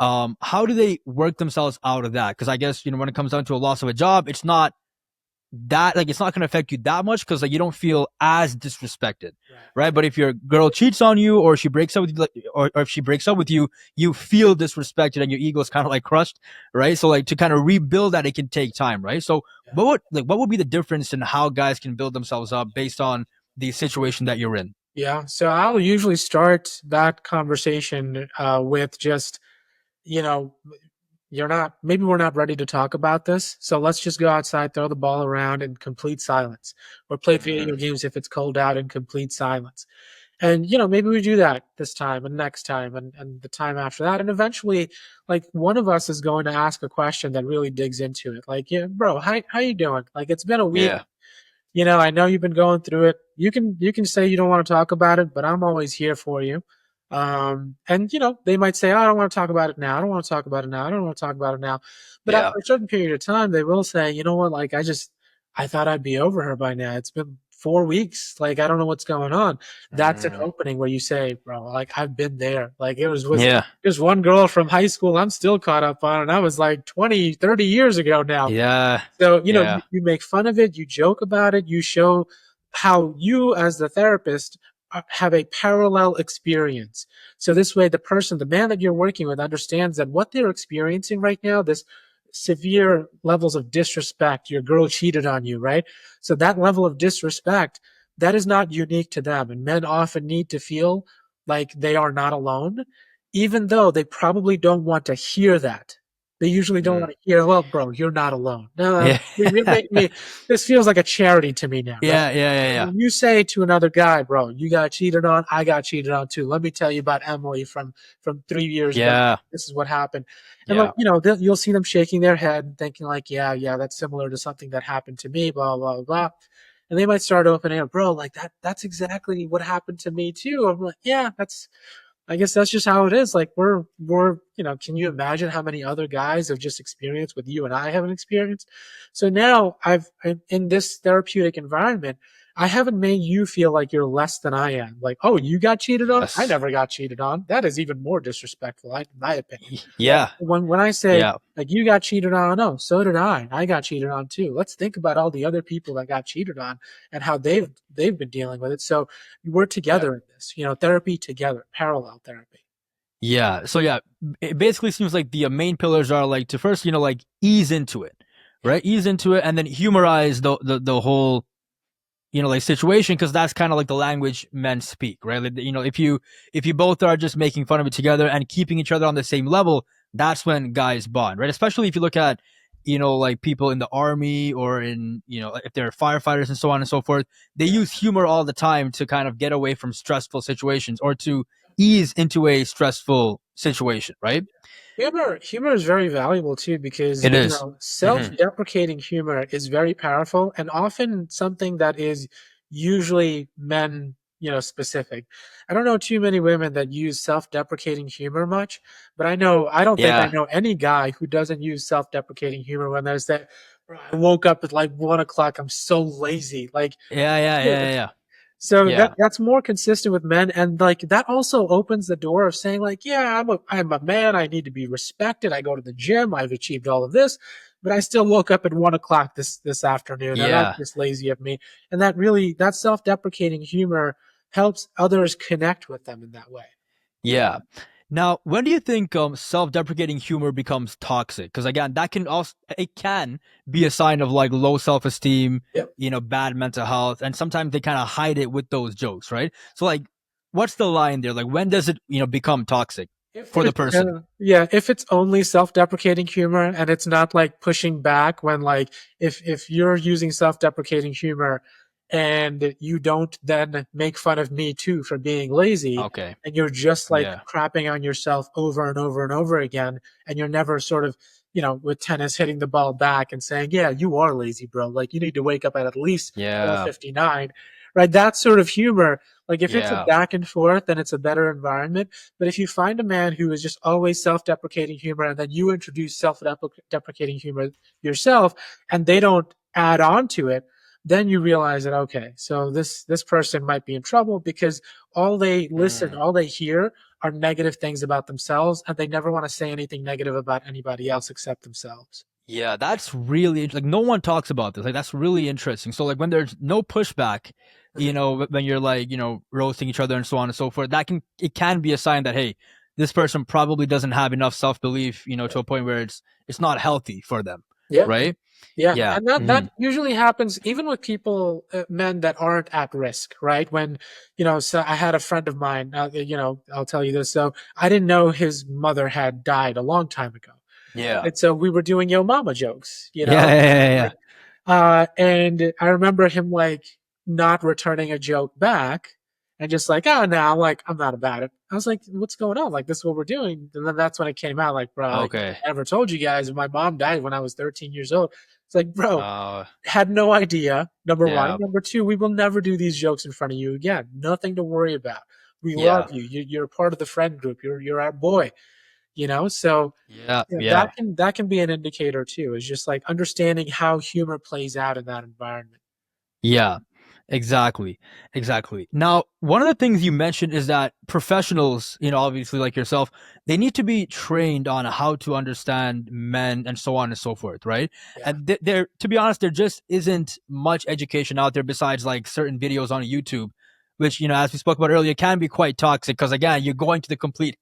Speaker 1: How do they work themselves out of that? Because I guess when it comes down to a loss of a job, it's not that, like, it's not going to affect you that much because like you don't feel as disrespected,
Speaker 2: Right.
Speaker 1: right? But if your girl cheats on you, or she breaks up with you, like, or if she breaks up with you, you feel disrespected and your ego is kind of like crushed, right? So like to kind of rebuild that, it can take time, right? So
Speaker 2: Yeah.
Speaker 1: what would be the difference in how guys can build themselves up based on the situation that you're in?
Speaker 2: Yeah. So I'll usually start that conversation with just, you know, maybe we're not ready to talk about this. So let's just go outside, throw the ball around in complete silence, or play video
Speaker 1: Mm-hmm.
Speaker 2: games if it's cold out in complete silence. And, maybe we do that this time and next time and the time after that. And eventually, like one of us is going to ask a question that really digs into it. Like, yeah, bro, how you doing? Like it's been a week.
Speaker 1: Yeah.
Speaker 2: I know you've been going through it. You can say you don't want to talk about it, but I'm always here for you. And they might say, oh, I don't want to talk about it now. I don't want to talk about it now. I don't want to talk about it now. But
Speaker 1: Yeah.
Speaker 2: after a certain period of time, they will say, you know what? Like I thought I'd be over her by now. It's been 4 weeks. Like I don't know what's going on. That's an
Speaker 1: Mm.
Speaker 2: opening where you say, bro, like I've been there. Like it was
Speaker 1: Yeah.
Speaker 2: there's one girl from high school I'm still caught up on, and that was like 20, 30 years ago now.
Speaker 1: Yeah.
Speaker 2: So,
Speaker 1: Yeah.
Speaker 2: you make fun of it, you joke about it, you show how you, as the therapist, have a parallel experience. So, this way, the man that you're working with, understands that what they're experiencing right now, this severe levels of disrespect, your girl cheated on you, right? So, that level of disrespect, that is not unique to them. And men often need to feel like they are not alone, even though they probably don't want to hear that. They usually don't
Speaker 1: Mm.
Speaker 2: want to hear, well, bro, you're not alone. No,
Speaker 1: Yeah.
Speaker 2: you're making me, this feels like a charity to me now, right?
Speaker 1: Yeah. Yeah. Yeah. Yeah.
Speaker 2: When you say to another guy, bro, you got cheated on, I got cheated on too. Let me tell you about Emily from 3 years back.
Speaker 1: Yeah.
Speaker 2: This is what happened. And like,
Speaker 1: Yeah.
Speaker 2: you'll see them shaking their head and thinking like, yeah, that's similar to something that happened to me, blah, blah, blah. And they might start opening up, bro, like that's exactly what happened to me too. I'm like, yeah, I guess that's just how it is. Like can you imagine how many other guys have just experienced what you and I haven't experienced? So now in this therapeutic environment, I haven't made you feel like you're less than I am. Like, oh, you got cheated on? I
Speaker 1: Yes.
Speaker 2: never got cheated on. That is even more disrespectful, in my opinion.
Speaker 1: Yeah.
Speaker 2: When I say
Speaker 1: Yeah.
Speaker 2: like you got cheated on, no, so did I. I got cheated on too. Let's think about all the other people that got cheated on and how they've been dealing with it. So we're
Speaker 1: Yeah.
Speaker 2: together in this, therapy together, parallel therapy.
Speaker 1: Yeah. So yeah, it basically seems like the main pillars are like to first, like ease into it,
Speaker 2: Yeah.
Speaker 1: right? Ease into it, and then humorize the whole, like situation, because that's kind of like the language men speak, right? Like, if you both are just making fun of it together and keeping each other on the same level, that's when guys bond, right? Especially if you look at, like people in the army, or in, if they're firefighters and so on and so forth, they
Speaker 2: Yeah.
Speaker 1: use humor all the time to kind of get away from stressful situations, or to ease into a stressful situation, right?
Speaker 2: Humor is very valuable too because
Speaker 1: It is. Hmm.
Speaker 2: self-deprecating humor is very powerful and often something that is usually men, specific. I don't know too many women that use self-deprecating humor much, but I don't think I
Speaker 1: Yeah.
Speaker 2: know any guy who doesn't use self-deprecating humor when there's that, "Bro, I woke up at like 1 o'clock. I'm so lazy." Like,
Speaker 1: Yeah. Yeah. Yeah. Yeah.
Speaker 2: so
Speaker 1: Yeah.
Speaker 2: that's more consistent with men, and like that also opens the door of saying like, yeah, I'm a man, I need to be respected. I go to the gym, I've achieved all of this, but I still woke up at 1 o'clock this afternoon, and that's
Speaker 1: Yeah.
Speaker 2: just lazy of me. And that self-deprecating humor helps others connect with them in that way.
Speaker 1: Yeah. Now, when do you think self-deprecating humor becomes toxic? Because again, that can also it can be a sign of like low self-esteem,
Speaker 2: Yep.
Speaker 1: bad mental health, and sometimes they kind of hide it with those jokes, right? So like, what's the line there? Like, when does it become toxic
Speaker 2: If
Speaker 1: for the
Speaker 2: there's
Speaker 1: person?
Speaker 2: yeah, if it's only self-deprecating humor and it's not like pushing back when like if you're using self-deprecating humor and you don't then make fun of me too for being lazy
Speaker 1: Okay.
Speaker 2: and you're just like
Speaker 1: Yeah.
Speaker 2: crapping on yourself over and over and over again and you're never sort of, with tennis hitting the ball back and saying, "Yeah, you are lazy, bro. Like you need to wake up at least
Speaker 1: Yeah.
Speaker 2: 4:59." Right? That sort of humor, like if it's a
Speaker 1: Yeah.
Speaker 2: back and forth, then it's a better environment. But if you find a man who is just always self-deprecating humor and then you introduce self-deprecating humor yourself and they don't add on to it, then you realize that okay, so this person might be in trouble because
Speaker 1: Mm.
Speaker 2: all they hear are negative things about themselves and they never want to say anything negative about anybody else except themselves.
Speaker 1: Yeah, that's really like no one talks about this. Like that's really interesting. So like when there's no pushback, when you're like, roasting each other and so on and so forth, it can be a sign that hey, this person probably doesn't have enough self-belief, to a point where it's not healthy for them,
Speaker 2: Yeah.
Speaker 1: right?
Speaker 2: Yeah,
Speaker 1: Yeah.
Speaker 2: and that
Speaker 1: Hmm.
Speaker 2: that usually happens even with people, men that aren't at risk, right? When, so I had a friend of mine, I'll tell you this. So I didn't know his mother had died a long time ago,
Speaker 1: Yeah.
Speaker 2: and so we were doing yo mama jokes,
Speaker 1: Yeah, yeah, yeah,
Speaker 2: like,
Speaker 1: yeah.
Speaker 2: and I remember him like not returning a joke back and just like, oh no, like I'm not about it. I was like, what's going on? Like this is what we're doing. And then that's when it came out, like, bro, like,
Speaker 1: Okay.
Speaker 2: I never told you guys my mom died when I was 13 years old. It's like, bro,
Speaker 1: Uh
Speaker 2: had no idea. Number one.
Speaker 1: yeah.
Speaker 2: Number two, we will never do these jokes in front of you again. Nothing to worry about. We love
Speaker 1: Yeah.
Speaker 2: you. You're part of the friend group. You're our boy. So
Speaker 1: Yeah.
Speaker 2: yeah,
Speaker 1: Yeah.
Speaker 2: that can be an indicator too. Is just like understanding how humor plays out in that environment.
Speaker 1: Yeah, exactly. Exactly. Now, one of the things you mentioned is that professionals, obviously like yourself, they need to be trained on how to understand men and so on and so forth, right?
Speaker 2: Yeah.
Speaker 1: And there, to be honest, there just isn't much education out there besides like certain videos on YouTube, which, as we spoke about earlier, can be quite toxic because again, you're going to the complete,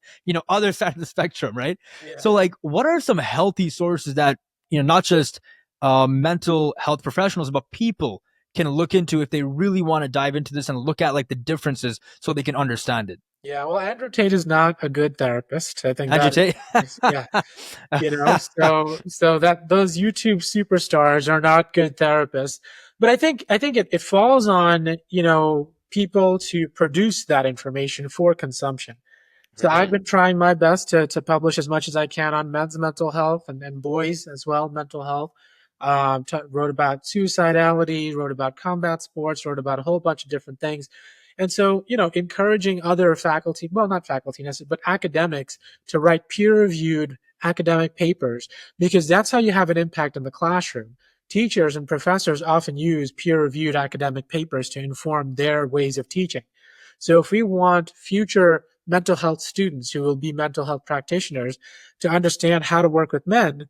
Speaker 1: other side of the spectrum, right?
Speaker 2: Yeah.
Speaker 1: So, like, what are some healthy sources that, not just mental health professionals, but people can look into if they really want to dive into this and look at like the differences so they can understand it.
Speaker 2: Yeah. Well, Andrew Tate is not a good therapist. I think
Speaker 1: Andrew
Speaker 2: that
Speaker 1: Tate.
Speaker 2: yeah. So that those YouTube superstars are not good therapists. But I think it falls on, people to produce that information for consumption. So I've
Speaker 1: Mhm.
Speaker 2: been trying my best to publish as much as I can on men's mental health and boys as well, mental health. Wrote about suicidality, wrote about combat sports, wrote about a whole bunch of different things. And so, encouraging other faculty, well, not faculty necessarily, but academics to write peer reviewed academic papers, because that's how you have an impact in the classroom. Teachers and professors often use peer reviewed academic papers to inform their ways of teaching. So if we want future mental health students who will be mental health practitioners to understand how to work with men,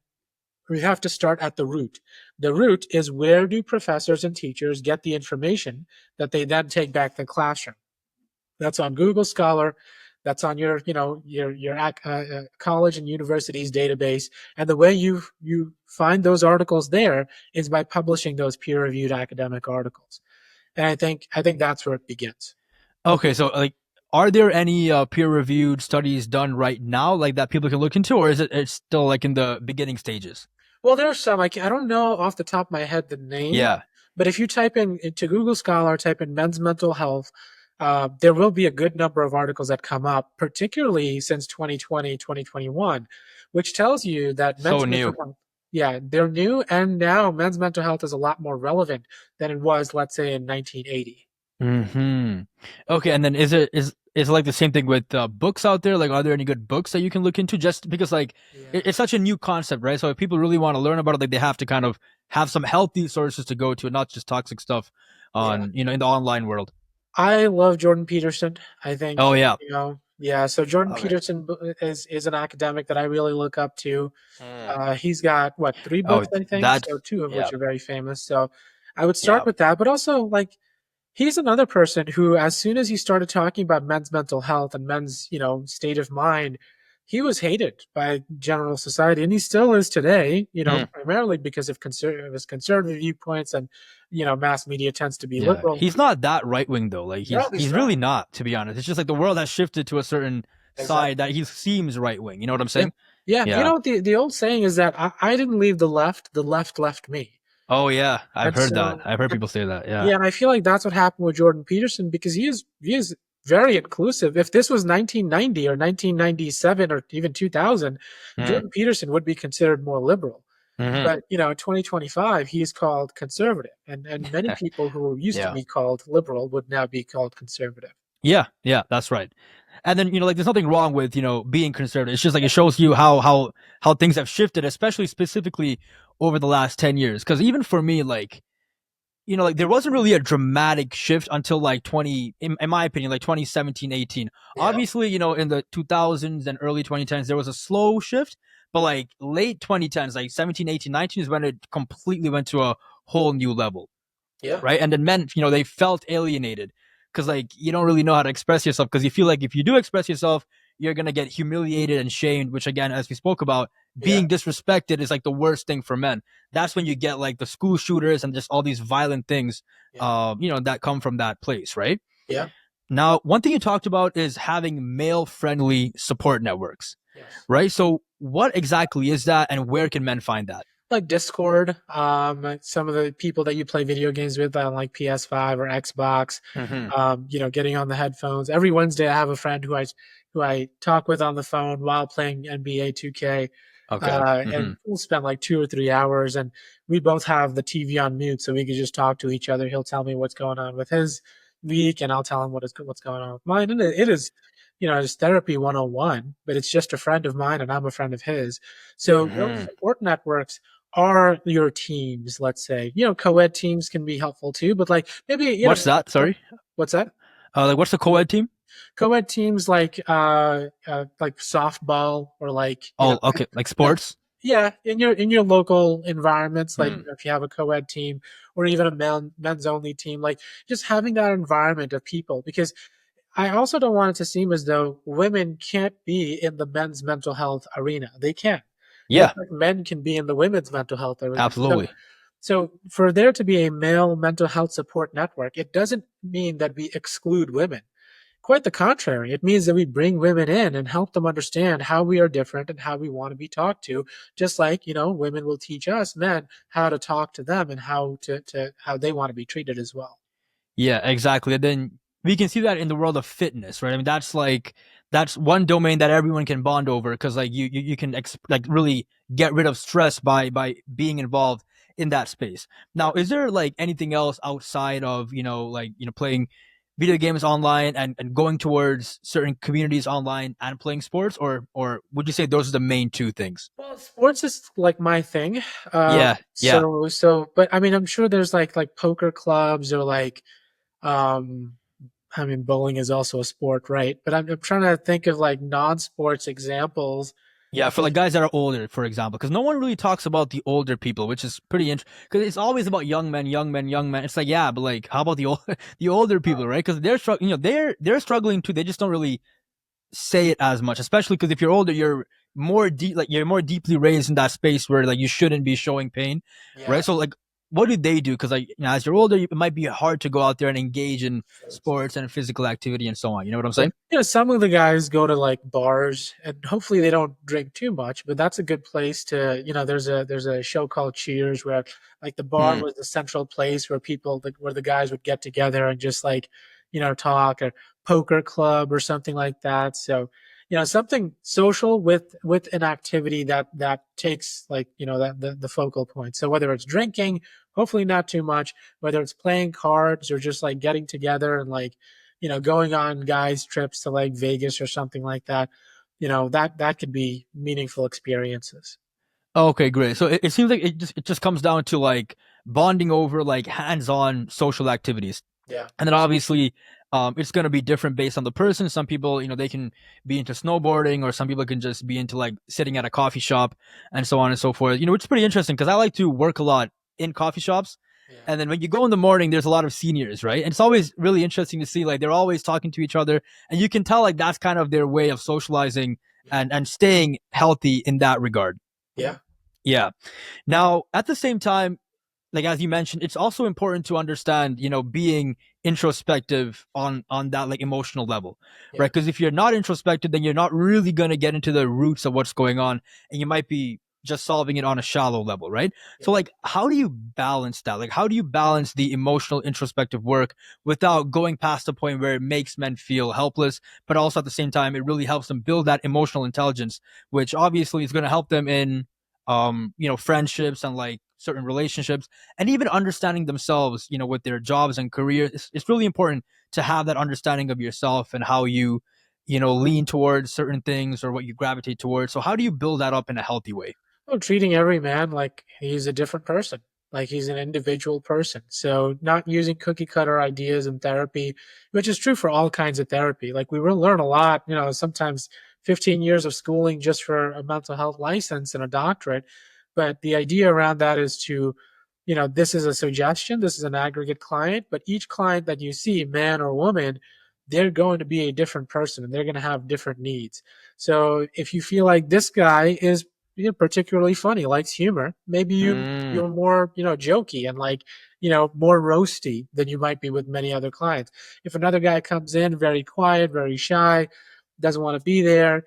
Speaker 2: we have to start at the root. The root is where do professors and teachers get the information that they then take back to the classroom? That's on Google Scholar. That's on your college and university's database. And the way you find those articles there is by publishing those peer-reviewed academic articles. And I think that's where it begins.
Speaker 1: Okay, so like, are there any peer-reviewed studies done right now, like that people can look into, or is it's still like in the beginning stages?
Speaker 2: Well, there's some. I don't know off the top of my head the name,
Speaker 1: Yeah.
Speaker 2: but if you type into Google Scholar, type in men's mental health, there will be a good number of articles that come up, particularly since 2020, 2021, which tells you that
Speaker 1: So
Speaker 2: men's mental
Speaker 1: new.
Speaker 2: health, yeah, they're new. And now men's mental health is a lot more relevant than it was, let's say, in 1980.
Speaker 1: Hmm. Okay, and then is it like the same thing with books out there? Like, are there any good books that you can look into? Just because like
Speaker 2: Yeah.
Speaker 1: it's such a new concept, right? So if people really want to learn about it, like they have to kind of have some healthy sources to go to, and not just toxic stuff
Speaker 2: Yeah.
Speaker 1: on in the online world.
Speaker 2: I love Jordan Peterson. I think,
Speaker 1: Oh yeah.
Speaker 2: yeah. So Jordan
Speaker 1: Okay.
Speaker 2: Peterson is an academic that I really look up to.
Speaker 1: Mm.
Speaker 2: He's got what, three
Speaker 1: Oh,
Speaker 2: books, I think,
Speaker 1: that's
Speaker 2: so two of
Speaker 1: yeah,
Speaker 2: which are very famous. So I would start
Speaker 1: yeah.
Speaker 2: with that, but also like he's another person who, as soon as he started talking about men's mental health and men's, state of mind, he was hated by general society, and he still is today.
Speaker 1: Mm.
Speaker 2: Primarily because of his conservative viewpoints, and mass media tends to be
Speaker 1: Yeah.
Speaker 2: liberal.
Speaker 1: He's not that right wing though. Like
Speaker 2: No, he's
Speaker 1: he's
Speaker 2: not.
Speaker 1: really not, to be honest. It's just like the world has shifted to a certain side
Speaker 2: Exactly.
Speaker 1: that he seems right wing. You know what I'm
Speaker 2: Yeah.
Speaker 1: saying?
Speaker 2: Yeah.
Speaker 1: Yeah.
Speaker 2: The old saying is that I didn't leave the left left me.
Speaker 1: Oh yeah, I've
Speaker 2: And
Speaker 1: heard that.
Speaker 2: so,
Speaker 1: I've heard people say that. Yeah.
Speaker 2: yeah, and I feel like that's what happened with Jordan Peterson, because he is very inclusive. If this was 1990 or 1997 or even 2000,
Speaker 1: Mm.
Speaker 2: Jordan Peterson would be considered more liberal.
Speaker 1: Hmm.
Speaker 2: But in 2025, he is called conservative, and many people who used to
Speaker 1: Yeah.
Speaker 2: be called liberal would now be called conservative.
Speaker 1: Yeah. Yeah. That's right. And then like there's nothing wrong with being conservative. It's just like it shows you how things have shifted, especially specifically over the last 10 years. Because even for me, like like there wasn't really a dramatic shift until like 20, in my opinion, like 2017, 18.
Speaker 2: Yeah.
Speaker 1: Obviously, in the 2000s and early 2010s, there was a slow shift, but like late 2010s, like 17, 18, 19 is when it completely went to a whole new level,
Speaker 2: Yeah.
Speaker 1: right? And then men, they felt alienated because like you don't really know how to express yourself because you feel like if you do express yourself, you're gonna get humiliated and shamed. Which again, as we spoke about,
Speaker 2: Yeah.
Speaker 1: being disrespected is like the worst thing for men. That's when you get like the school shooters and just all these violent things,
Speaker 2: Yeah.
Speaker 1: that come from that place, right?
Speaker 2: Yeah.
Speaker 1: Now, one thing you talked about is having male-friendly support networks,
Speaker 2: Yes.
Speaker 1: right? So, what exactly is that, and where can men find that?
Speaker 2: Like Discord, some of the people that you play video games with on like PS5 or Xbox,
Speaker 1: Mm-hmm.
Speaker 2: getting on the headphones. Every Wednesday, I have a friend who I talk with on the phone while playing NBA 2K,
Speaker 1: Okay. Mm-hmm.
Speaker 2: and we'll spend like 2 or 3 hours, and we both have the TV on mute, so we can just talk to each other. He'll tell me what's going on with his week, and I'll tell him what's going on with mine. And it is, it's therapy 101, but it's just a friend of mine, and I'm a friend of his. So those
Speaker 1: Mm-hmm.
Speaker 2: support networks are your teams, let's say. Co-ed teams can be helpful too, but like maybe,
Speaker 1: What's that? Sorry.
Speaker 2: what's that?
Speaker 1: Like, what's the co-ed team?
Speaker 2: Co-ed teams like softball, or like,
Speaker 1: Oh, okay. Like sports.
Speaker 2: yeah, in your local environments, like
Speaker 1: Hmm.
Speaker 2: if you have a co-ed team or even a men's only team, like just having that environment of people, because I also don't want it to seem as though women can't be in the men's mental health arena. They can. Just
Speaker 1: Yeah,
Speaker 2: like men can be in the women's mental health arena. So,
Speaker 1: absolutely.
Speaker 2: so for there to be a male mental health support network, it doesn't mean that we exclude women. Quite the contrary. It means that we bring women in and help them understand how we are different and how we want to be talked to. Just like, women will teach us men how to talk to them and how they want to be treated as well.
Speaker 1: Yeah, exactly. And then we can see that in the world of fitness, right? I mean, that's one domain that everyone can bond over because like you can like really get rid of stress by being involved in that space. Now,
Speaker 2: Yeah.
Speaker 1: is there like anything else outside of like playing video games online and going towards certain communities online and playing sports, or would you say those are the main two things?
Speaker 2: Well, sports is like my thing.
Speaker 1: Yeah, yeah.
Speaker 2: But I mean, I'm sure there's like poker clubs, or like, um, I mean, bowling is also a sport, right? But I'm trying to think of like non-sports examples.
Speaker 1: Yeah, for like guys that are older, for example, because no one really talks about the older people, which is pretty interesting. Because it's always about young men, young men, young men. It's like, yeah, but like, how about the the older people, right? Because they're struggling, they're struggling too. They just don't really say it as much, especially because if you're older, you're more deep, like you're more deeply raised in that space where like you shouldn't be showing pain,
Speaker 2: Yeah.
Speaker 1: right? So like, what do they do? Because like, as you're older, it might be hard to go out there and engage in sports and physical activity and so on. You know what I'm
Speaker 2: Yeah,
Speaker 1: saying?
Speaker 2: some of the guys go to like bars, and hopefully they don't drink too much, but that's a good place to, there's a show called Cheers, where like the bar
Speaker 1: Mm,
Speaker 2: was the central place where where the guys would get together and just like, talk, or poker club or something like that. So, something social with an activity that takes, like, that the focal point. So whether it's drinking, hopefully not too much, whether it's playing cards or just like getting together and like, going on guys trips to like Vegas or something like that, that could be meaningful experiences.
Speaker 1: Okay, great. So it seems like it just comes down to like bonding over like hands-on social activities.
Speaker 2: Yeah.
Speaker 1: And then obviously, it's going to be different based on the person. Some people, they can be into snowboarding, or some people can just be into like sitting at a coffee shop and so on and so forth. It's pretty interesting because I like to work a lot in coffee shops.
Speaker 2: Yeah.
Speaker 1: And then when you go in the morning, there's a lot of seniors, right? And it's always really interesting to see like they're always talking to each other, and you can tell like that's kind of their way of socializing
Speaker 2: Yeah.
Speaker 1: and staying healthy in that regard.
Speaker 2: Yeah.
Speaker 1: Yeah. Now, at the same time, like as you mentioned, it's also important to understand, being introspective on that like emotional level,
Speaker 2: Yeah.
Speaker 1: right? Because if you're not introspective, then you're not really gonna get into the roots of what's going on, and you might be just solving it on a shallow level, right?
Speaker 2: Yeah.
Speaker 1: So like, how do you balance that? Like, how do you balance the emotional introspective work without going past the point where it makes men feel helpless, but also at the same time, it really helps them build that emotional intelligence, which obviously is going to help them in friendships and like certain relationships, and even understanding themselves, with their jobs and careers. It's really important to have that understanding of yourself and how you lean towards certain things or what you gravitate towards. So how do you build that up in a healthy way?
Speaker 2: Well, treating every man like he's a different person, like he's an individual person. So not using cookie cutter ideas in therapy, which is true for all kinds of therapy. Like we will learn a lot, sometimes 15 years of schooling just for a mental health license and a doctorate. But the idea around that is to, this is a suggestion, this is an aggregate client, but each client that you see, man or woman, they're going to be a different person and they're going to have different needs. So if you feel like this guy is particularly funny, likes humor, maybe
Speaker 1: Mm.
Speaker 2: you're more, jokey and like, more roasty than you might be with many other clients. If another guy comes in very quiet, very shy, doesn't want to be there,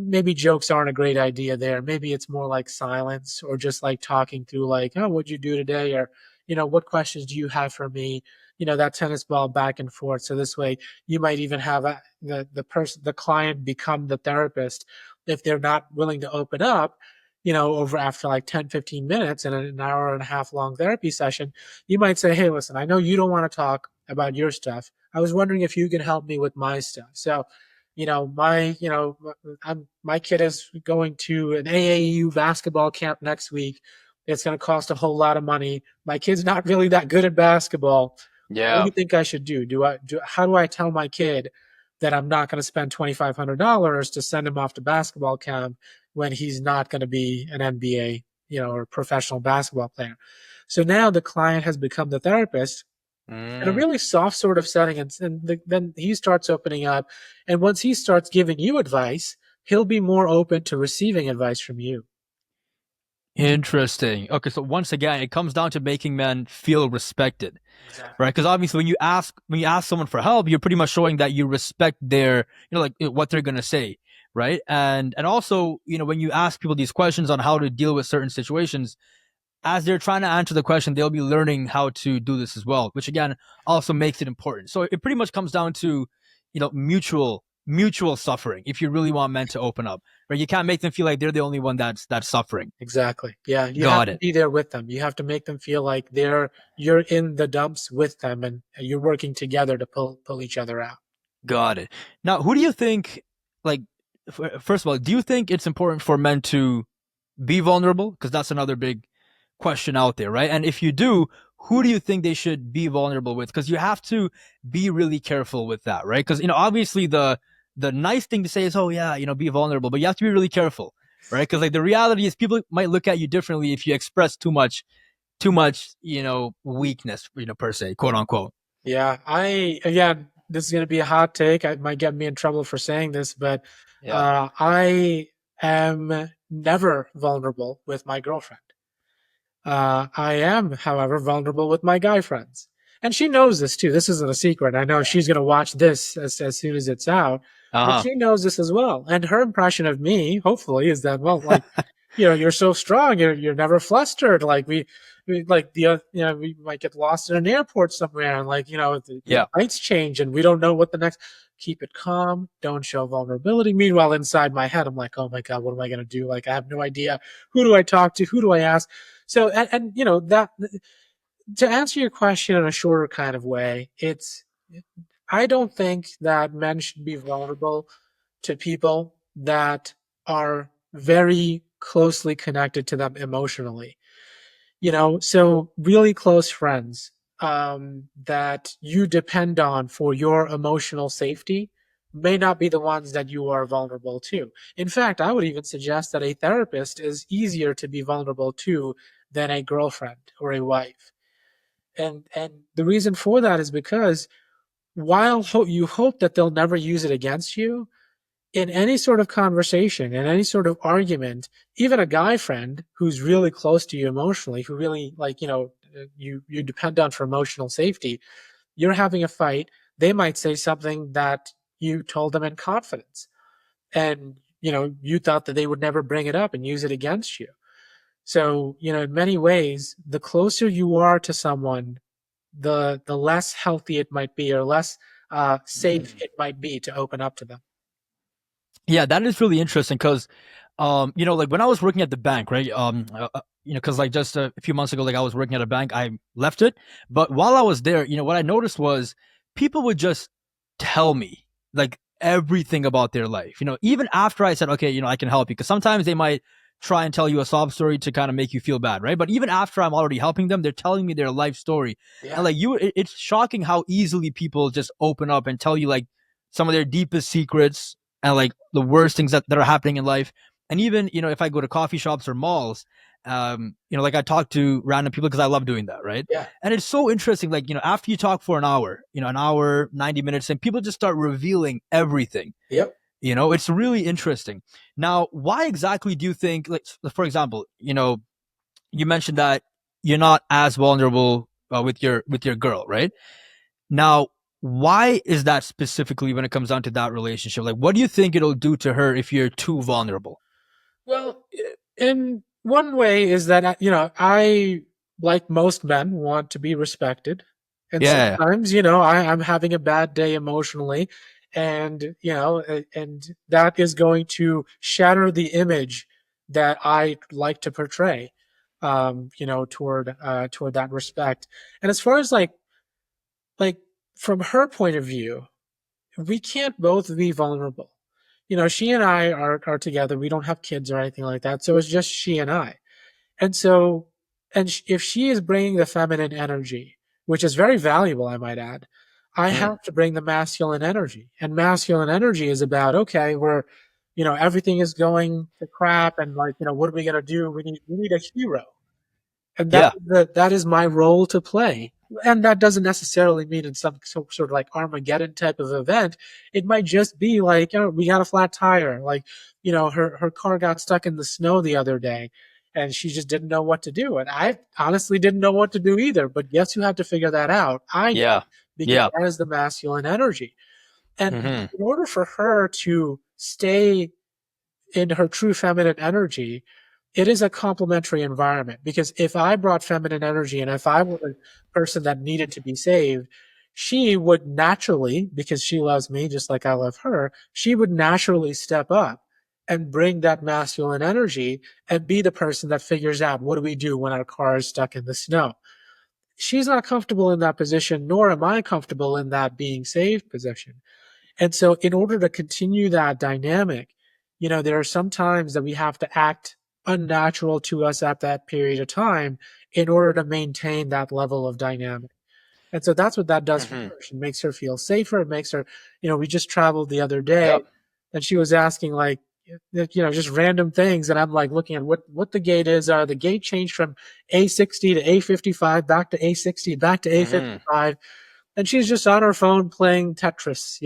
Speaker 2: maybe jokes aren't a great idea there. Maybe it's more like silence, or just like talking through like, oh, what'd you do today? Or, what questions do you have for me? That tennis ball back and forth. So this way you might even have the client become the therapist if they're not willing to open up, over after like 10, 15 minutes in an hour and a half long therapy session. You might say, hey, listen, I know you don't want to talk about your stuff. I was wondering if you can help me with my stuff. So, my kid is going to an AAU basketball camp next week. It's going to cost a whole lot of money. My kid's not really that good at basketball. What do
Speaker 1: Yeah.
Speaker 2: you think I should do? How do I tell my kid that I'm not going to spend $2,500 to send him off to basketball camp when he's not going to be an NBA, or professional basketball player? So now the client has become the therapist in a
Speaker 1: Mm.
Speaker 2: really soft sort of setting, then he starts opening up. And once he starts giving you advice, he'll be more open to receiving advice from you.
Speaker 1: Interesting. Okay, so once again, it comes down to making men feel respected,
Speaker 2: Exactly.
Speaker 1: right? Because obviously, when you ask someone for help, you're pretty much showing that you respect their, like what they're gonna say, right? And also, when you ask people these questions on how to deal with certain situations, as they're trying to answer the question, they'll be learning how to do this as well, which again also makes it important. So it pretty much comes down to, mutual suffering. If you really want men to open up, right? You can't make them feel like they're the only one that's suffering.
Speaker 2: Exactly. Yeah, you have
Speaker 1: Got
Speaker 2: to
Speaker 1: it.
Speaker 2: be there with them. You have to make them feel like you're in the dumps with them, and you're working together to pull each other out.
Speaker 1: Got it. Now, who do you think, like, first of all, do you think it's important for men to be vulnerable? Because that's another big question out there, right? And if you do, who do you think they should be vulnerable with? Because you have to be really careful with that, right? Because obviously the nice thing to say is, oh yeah, be vulnerable, but you have to be really careful, right? Because like the reality is, people might look at you differently if you express too much, weakness, per se, quote unquote.
Speaker 2: Yeah, again, this is going to be a hot take. I might get me in trouble for saying this, but
Speaker 1: Yeah.
Speaker 2: I am never vulnerable with my girlfriend. I am, however, vulnerable with my guy friends. And she knows this too. This isn't a secret. I know she's going to watch this as soon as it's out, but
Speaker 1: Uh
Speaker 2: she knows this as well. And her impression of me, hopefully, is that, well, like,
Speaker 1: huh.
Speaker 2: you're so strong. You're never flustered. Like like we might get lost in an airport somewhere, and like the
Speaker 1: Yeah.
Speaker 2: lights change, and we don't know what the next. Keep it calm. Don't show vulnerability. Meanwhile, inside my head, I'm like, oh my god, what am I gonna do? Like, I have no idea. Who do I talk to? Who do I ask? So, and that to answer your question in a shorter kind of way, I don't think that men should be vulnerable to people that are very closely connected to them emotionally. So really close friends that you depend on for your emotional safety may not be the ones that you are vulnerable to. In fact, I would even suggest that a therapist is easier to be vulnerable to than a girlfriend or a wife. And the reason for that is because while you hope that they'll never use it against you, in any sort of conversation, in any sort of argument, even a guy friend who's really close to you emotionally, who really you depend on for emotional safety, you're having a fight, they might say something that you told them in confidence. And you thought that they would never bring it up and use it against you. So, in many ways, the closer you are to someone, the less healthy it might be, or less safe it might be to open up to them.
Speaker 1: Yeah, that is really interesting because, like when I was working at the bank, right? Because like just a few months ago, like I was working at a bank, I left it, but while I was there, what I noticed was people would just tell me like everything about their life. Even after I said, okay, I can help you, because sometimes they might try and tell you a sob story to kind of make you feel bad, right? But even after I'm already helping them, they're telling me their life story, and
Speaker 2: Yeah.
Speaker 1: like it's shocking how easily people just open up and tell you like some of their deepest secrets and like the worst things that are happening in life. And even, if I go to coffee shops or malls, like I talk to random people because I love doing that, right?
Speaker 2: Yeah.
Speaker 1: And it's so interesting, like, after you talk for an hour, an hour, 90 minutes, and people just start revealing everything.
Speaker 2: Yep.
Speaker 1: It's really interesting. Now, why exactly do you think, like, for example, you mentioned that you're not as vulnerable with your girl, right? Now, why is that specifically when it comes down to that relationship? Like, what do you think it'll do to her if you're too vulnerable?
Speaker 2: Well, in one way is that I, like most men, want to be respected, and
Speaker 1: Yeah,
Speaker 2: sometimes I'm having a bad day emotionally, and and that is going to shatter the image that I like to portray, toward that respect. And as far as like from her point of view, we can't both be vulnerable. She and I are together. We don't have kids or anything like that. So it's just she and I. And so, if she is bringing the feminine energy, which is very valuable, I might add, I
Speaker 1: mm,
Speaker 2: have to bring the masculine energy. And masculine energy is about, okay, everything is going to crap, and like, what are we gonna do? We need a hero, and
Speaker 1: yeah,
Speaker 2: that is my role to play. And that doesn't necessarily mean in some sort of like Armageddon type of event. It might just be like, we got a flat tire. Like, her car got stuck in the snow the other day, and she just didn't know what to do. And I honestly didn't know what to do either. But guess who had to figure that out? I did,
Speaker 1: yeah,
Speaker 2: because
Speaker 1: yeah.
Speaker 2: that is the masculine energy. And
Speaker 1: Hmm.
Speaker 2: in order for her to stay in her true feminine energy, it is a complementary environment. Because if I brought feminine energy, and if I were the person that needed to be saved, she would naturally, because she loves me just like I love her, she would naturally step up and bring that masculine energy and be the person that figures out, what do we do when our car is stuck in the snow? She's not comfortable in that position, nor am I comfortable in that being saved position. And so, in order to continue that dynamic, there are some times that we have to act unnatural to us at that period of time in order to maintain that level of dynamic. And so that's what that does for
Speaker 1: Hmm.
Speaker 2: her. It makes her feel safer. It makes her, we just traveled the other day,
Speaker 1: Yep.
Speaker 2: and she was asking like, just random things. And I'm like looking at what the gate is. The gate changed from A60 to A55, back to A60, back to
Speaker 1: Hmm.
Speaker 2: A55, and she's just on her phone playing Tetris.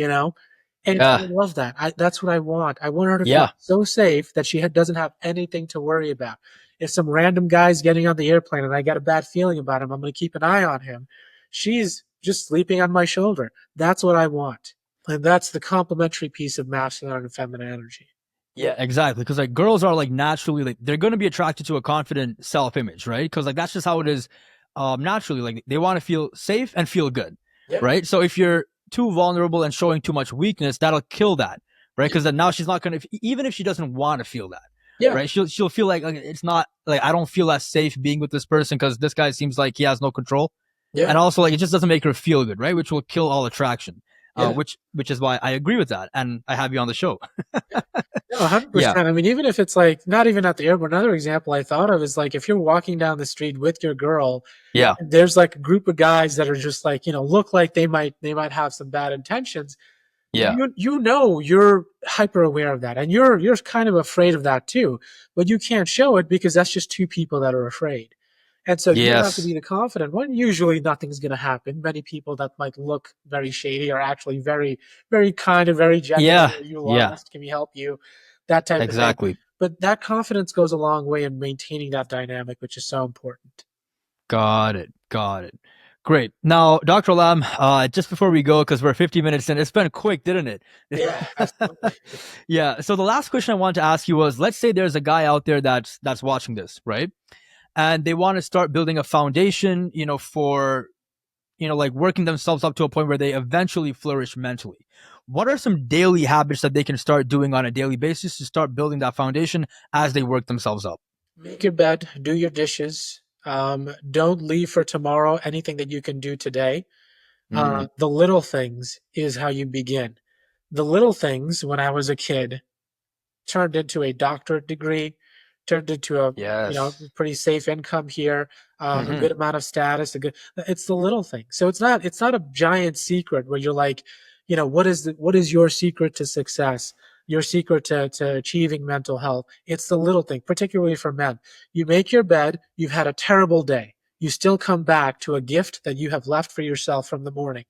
Speaker 2: And I
Speaker 1: Yeah,
Speaker 2: love that. That's what I want. I want her to feel
Speaker 1: yeah,
Speaker 2: so safe that she doesn't have anything to worry about. If some random guy's getting on the airplane and I got a bad feeling about him, I'm going to keep an eye on him. She's just sleeping on my shoulder. That's what I want. And that's the complementary piece of masculine and feminine energy.
Speaker 1: Yeah, exactly. Because like girls are like naturally like they're gonna be attracted to a confident self-image, right? Because like that's just how it is naturally. Like they want to feel safe and feel good,
Speaker 2: Yep.
Speaker 1: right? So if you're too vulnerable and showing too much weakness, that'll kill that, right?
Speaker 2: Yeah.
Speaker 1: Because then now she's not gonna even if she doesn't want to feel that,
Speaker 2: Yeah.
Speaker 1: right? She'll feel like it's not like I don't feel as safe being with this person because this guy seems like he has no control,
Speaker 2: Yeah.
Speaker 1: and also like it just doesn't make her feel good, right? Which will kill all attraction.
Speaker 2: Yeah.
Speaker 1: Which is why I agree with that, and I have you on the show.
Speaker 2: No,
Speaker 1: Yeah,
Speaker 2: 100%. I mean, even if it's like not even at the airport, another example I thought of is like if you're walking down the street with your girl,
Speaker 1: yeah,
Speaker 2: and there's like a group of guys that are just like, look like they might have some bad intentions.
Speaker 1: yeah.
Speaker 2: You're hyper aware of that, and you're kind of afraid of that too, but you can't show it because that's just two people that are afraid. And so you have to
Speaker 1: Yes.
Speaker 2: be the confident one. Usually nothing's going to happen. Many people that might look very shady are actually very, very kind and very genuine.
Speaker 1: Yeah.
Speaker 2: Are you
Speaker 1: Yeah.
Speaker 2: lost? Can we help you? That type of thing.
Speaker 1: Exactly.
Speaker 2: But that confidence goes a long way in maintaining that dynamic, which is so important.
Speaker 1: Got it. Got it. Great. Now, Dr. Lam, just before we go, because we're 50 minutes in, it's been quick, didn't it?
Speaker 2: Yeah, absolutely.
Speaker 1: Yeah. So the last question I wanted to ask you was, let's say there's a guy out there that's watching this, right? And they want to start building a foundation, for like working themselves up to a point where they eventually flourish mentally. What are some daily habits that they can start doing on a daily basis to start building that foundation as they work themselves up?
Speaker 2: Make your bed, do your dishes. Don't leave for tomorrow anything that you can do today.
Speaker 1: Mm,
Speaker 2: The little things is how you begin. The little things, when I was a kid, turned into a doctorate degree, turned into a
Speaker 1: yes.
Speaker 2: pretty safe income here, a
Speaker 1: Hmm.
Speaker 2: good amount of status. A good. It's the little things. So it's not a giant secret where you're like, what is your secret to success? Your secret to achieving mental health. It's the little thing, particularly for men. You make your bed. You've had a terrible day. You still come back to a gift that you have left for yourself from the morning.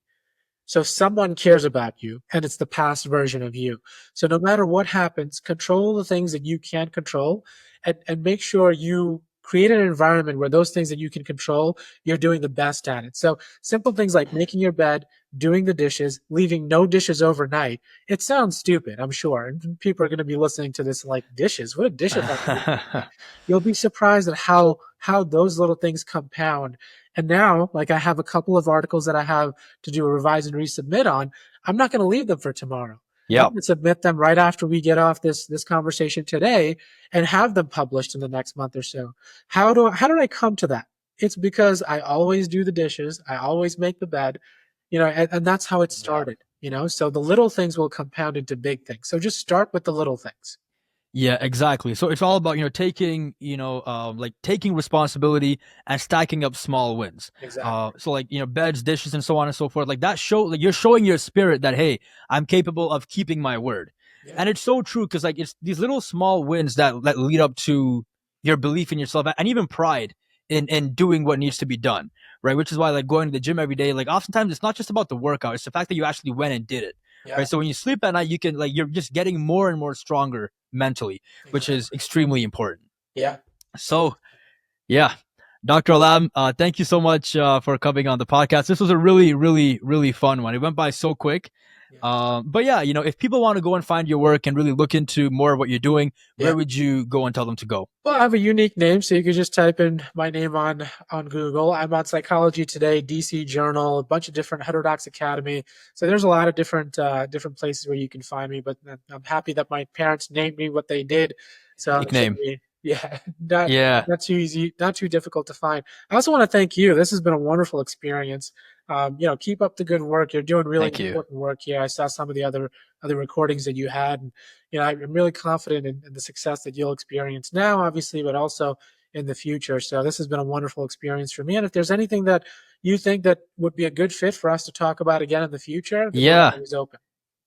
Speaker 2: So someone cares about you, and it's the past version of you. So no matter what happens, control the things that you can control, and make sure you create an environment where those things that you can control, you're doing the best at it. So simple things like making your bed, doing the dishes, leaving no dishes overnight. It sounds stupid, I'm sure. And people are going to be listening to this like dishes. What do dishes have to do with anything? You'll be surprised at how those little things compound. And now, like I have a couple of articles that I have to do a revise and resubmit on. I'm not going to leave them for tomorrow. I'm
Speaker 1: Yep.
Speaker 2: going to submit them right after we get off this conversation today and have them published in the next month or so. How did I come to that? It's because I always do the dishes, I always make the bed, and that's how it
Speaker 1: Yeah.
Speaker 2: started. So the little things will compound into big things. So just start with the little things.
Speaker 1: Yeah, exactly. So it's all about, taking, like taking responsibility and stacking up small wins.
Speaker 2: Exactly.
Speaker 1: So like, beds, dishes, and so on and so forth. Like that show, like you're showing your spirit that, hey, I'm capable of keeping my word.
Speaker 2: Yeah.
Speaker 1: And it's so true because like it's these little small wins that lead up to your belief in yourself and even pride in doing what needs to be done. Right. Which is why like going to the gym every day, like oftentimes it's not just about the workout, it's the fact that you actually went and did it.
Speaker 2: Yeah.
Speaker 1: Right. So when you sleep at night, you can like you're just getting more and more stronger mentally, which is
Speaker 2: Exactly.
Speaker 1: extremely important.
Speaker 2: Yeah.
Speaker 1: So, yeah, Dr. Alam, thank you so much for coming on the podcast. This was a really, really, really fun one. It went by so quick.
Speaker 2: Yeah.
Speaker 1: But yeah, if people want to go and find your work and really look into more of what you're doing,
Speaker 2: Yeah.
Speaker 1: where would you go and tell them to go?
Speaker 2: Well, I have a unique name, so you could just type in my name on Google. I'm on Psychology Today, DC Journal, a bunch of different Heterodox Academy. So there's a lot of different places where you can find me. But I'm happy that my parents named me what they did, so
Speaker 1: Unique
Speaker 2: it should
Speaker 1: name.
Speaker 2: be not
Speaker 1: Yeah.
Speaker 2: not too easy, not too difficult to find. I also want to thank you. This has been a wonderful experience. Keep up the good work. You're doing really
Speaker 1: Thank you.
Speaker 2: important work here. I saw some of the other recordings that you had, and I'm really confident in the success that you'll experience now, obviously, but also in the future. So this has been a wonderful experience for me. And if there's anything that you think that would be a good fit for us to talk about again in the future, the door is
Speaker 1: Yeah.
Speaker 2: always open.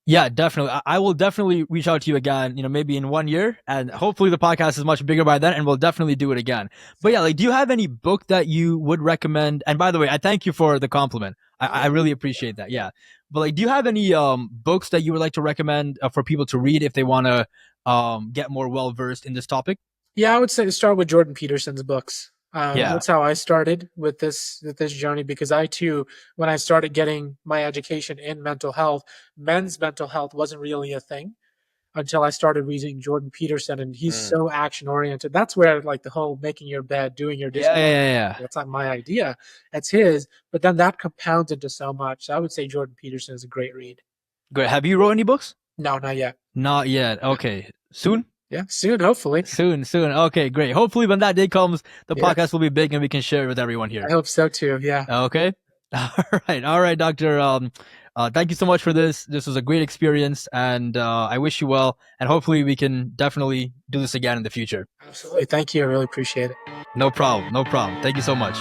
Speaker 1: Yeah, definitely. I will definitely reach out to you again, maybe in 1 year. And hopefully the podcast is much bigger by then and we'll definitely do it again. But yeah, like, do you have any book that you would recommend? And by the way, I thank you for the compliment. I really appreciate that. Yeah. But like, do you have any books that you would like to recommend for people to read if they want to get more well versed in this topic?
Speaker 2: Yeah, I would say to start with Jordan Peterson's books.
Speaker 1: Yeah.
Speaker 2: That's how I started with this journey because I too, when I started getting my education in mental health, men's mental health wasn't really a thing. until I started reading Jordan Peterson, and he's
Speaker 3: Mm.
Speaker 2: so action oriented. That's where like the whole making your bed, doing your dishes.
Speaker 1: Yeah.
Speaker 2: That's not my idea. That's his. But then that compounds into so much. So I would say Jordan Peterson is a great read.
Speaker 1: Great. Have you wrote any books?
Speaker 2: No, not yet.
Speaker 1: Not yet. Okay. Soon?
Speaker 2: Yeah, soon, hopefully.
Speaker 1: Soon. Okay, great. Hopefully when that day comes, the
Speaker 2: Yeah.
Speaker 1: podcast will be big and we can share it with everyone here.
Speaker 2: I hope so too. Yeah.
Speaker 1: Okay. All right, doctor. Thank you so much for this. This was a great experience, and I wish you well. And hopefully, we can definitely do this again in the future.
Speaker 2: Absolutely. Thank you. I really appreciate it.
Speaker 1: No problem. Thank you so much.